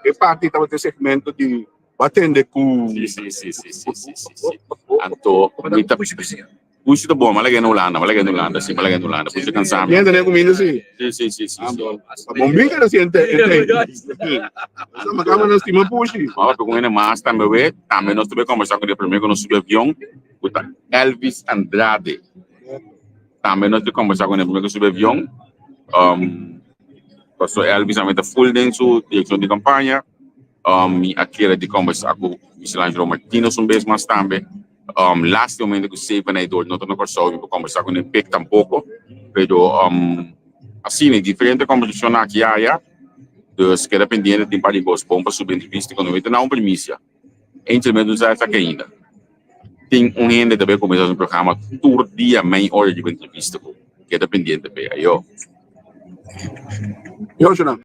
é parte do segmento de batendo com. Sim. Então, puxa tá bom, mas lá no Holanda, sim, mas lá no Holanda, puxa cansado. Ainda nem comida assim. Sim. Bom, bem que assim, mas como nós temos puxa. Mas com ele mais também nós tivemos conversar com ele primeiro quando subiu avião, com Elvis Andrade. Também nós tivemos conversar com ele primeiro quando subiu avião. Passou Elvis também tá full dentro da direção de campanha. Aqui era de conversar com o Michelangelo Martins um vez mais também. Last momento que sei para idol não tô no corso para conversar com ele pec tampouco, pero assim é diferente conversação aqui aí, dus que dependendo de para gos bom para subir entrevista com ele não premissa. Entre menos já está ainda. tem um gente também começar um programa todo dia meia hora de entrevista. Queda pendiente, aí, ó. Eu, Juran.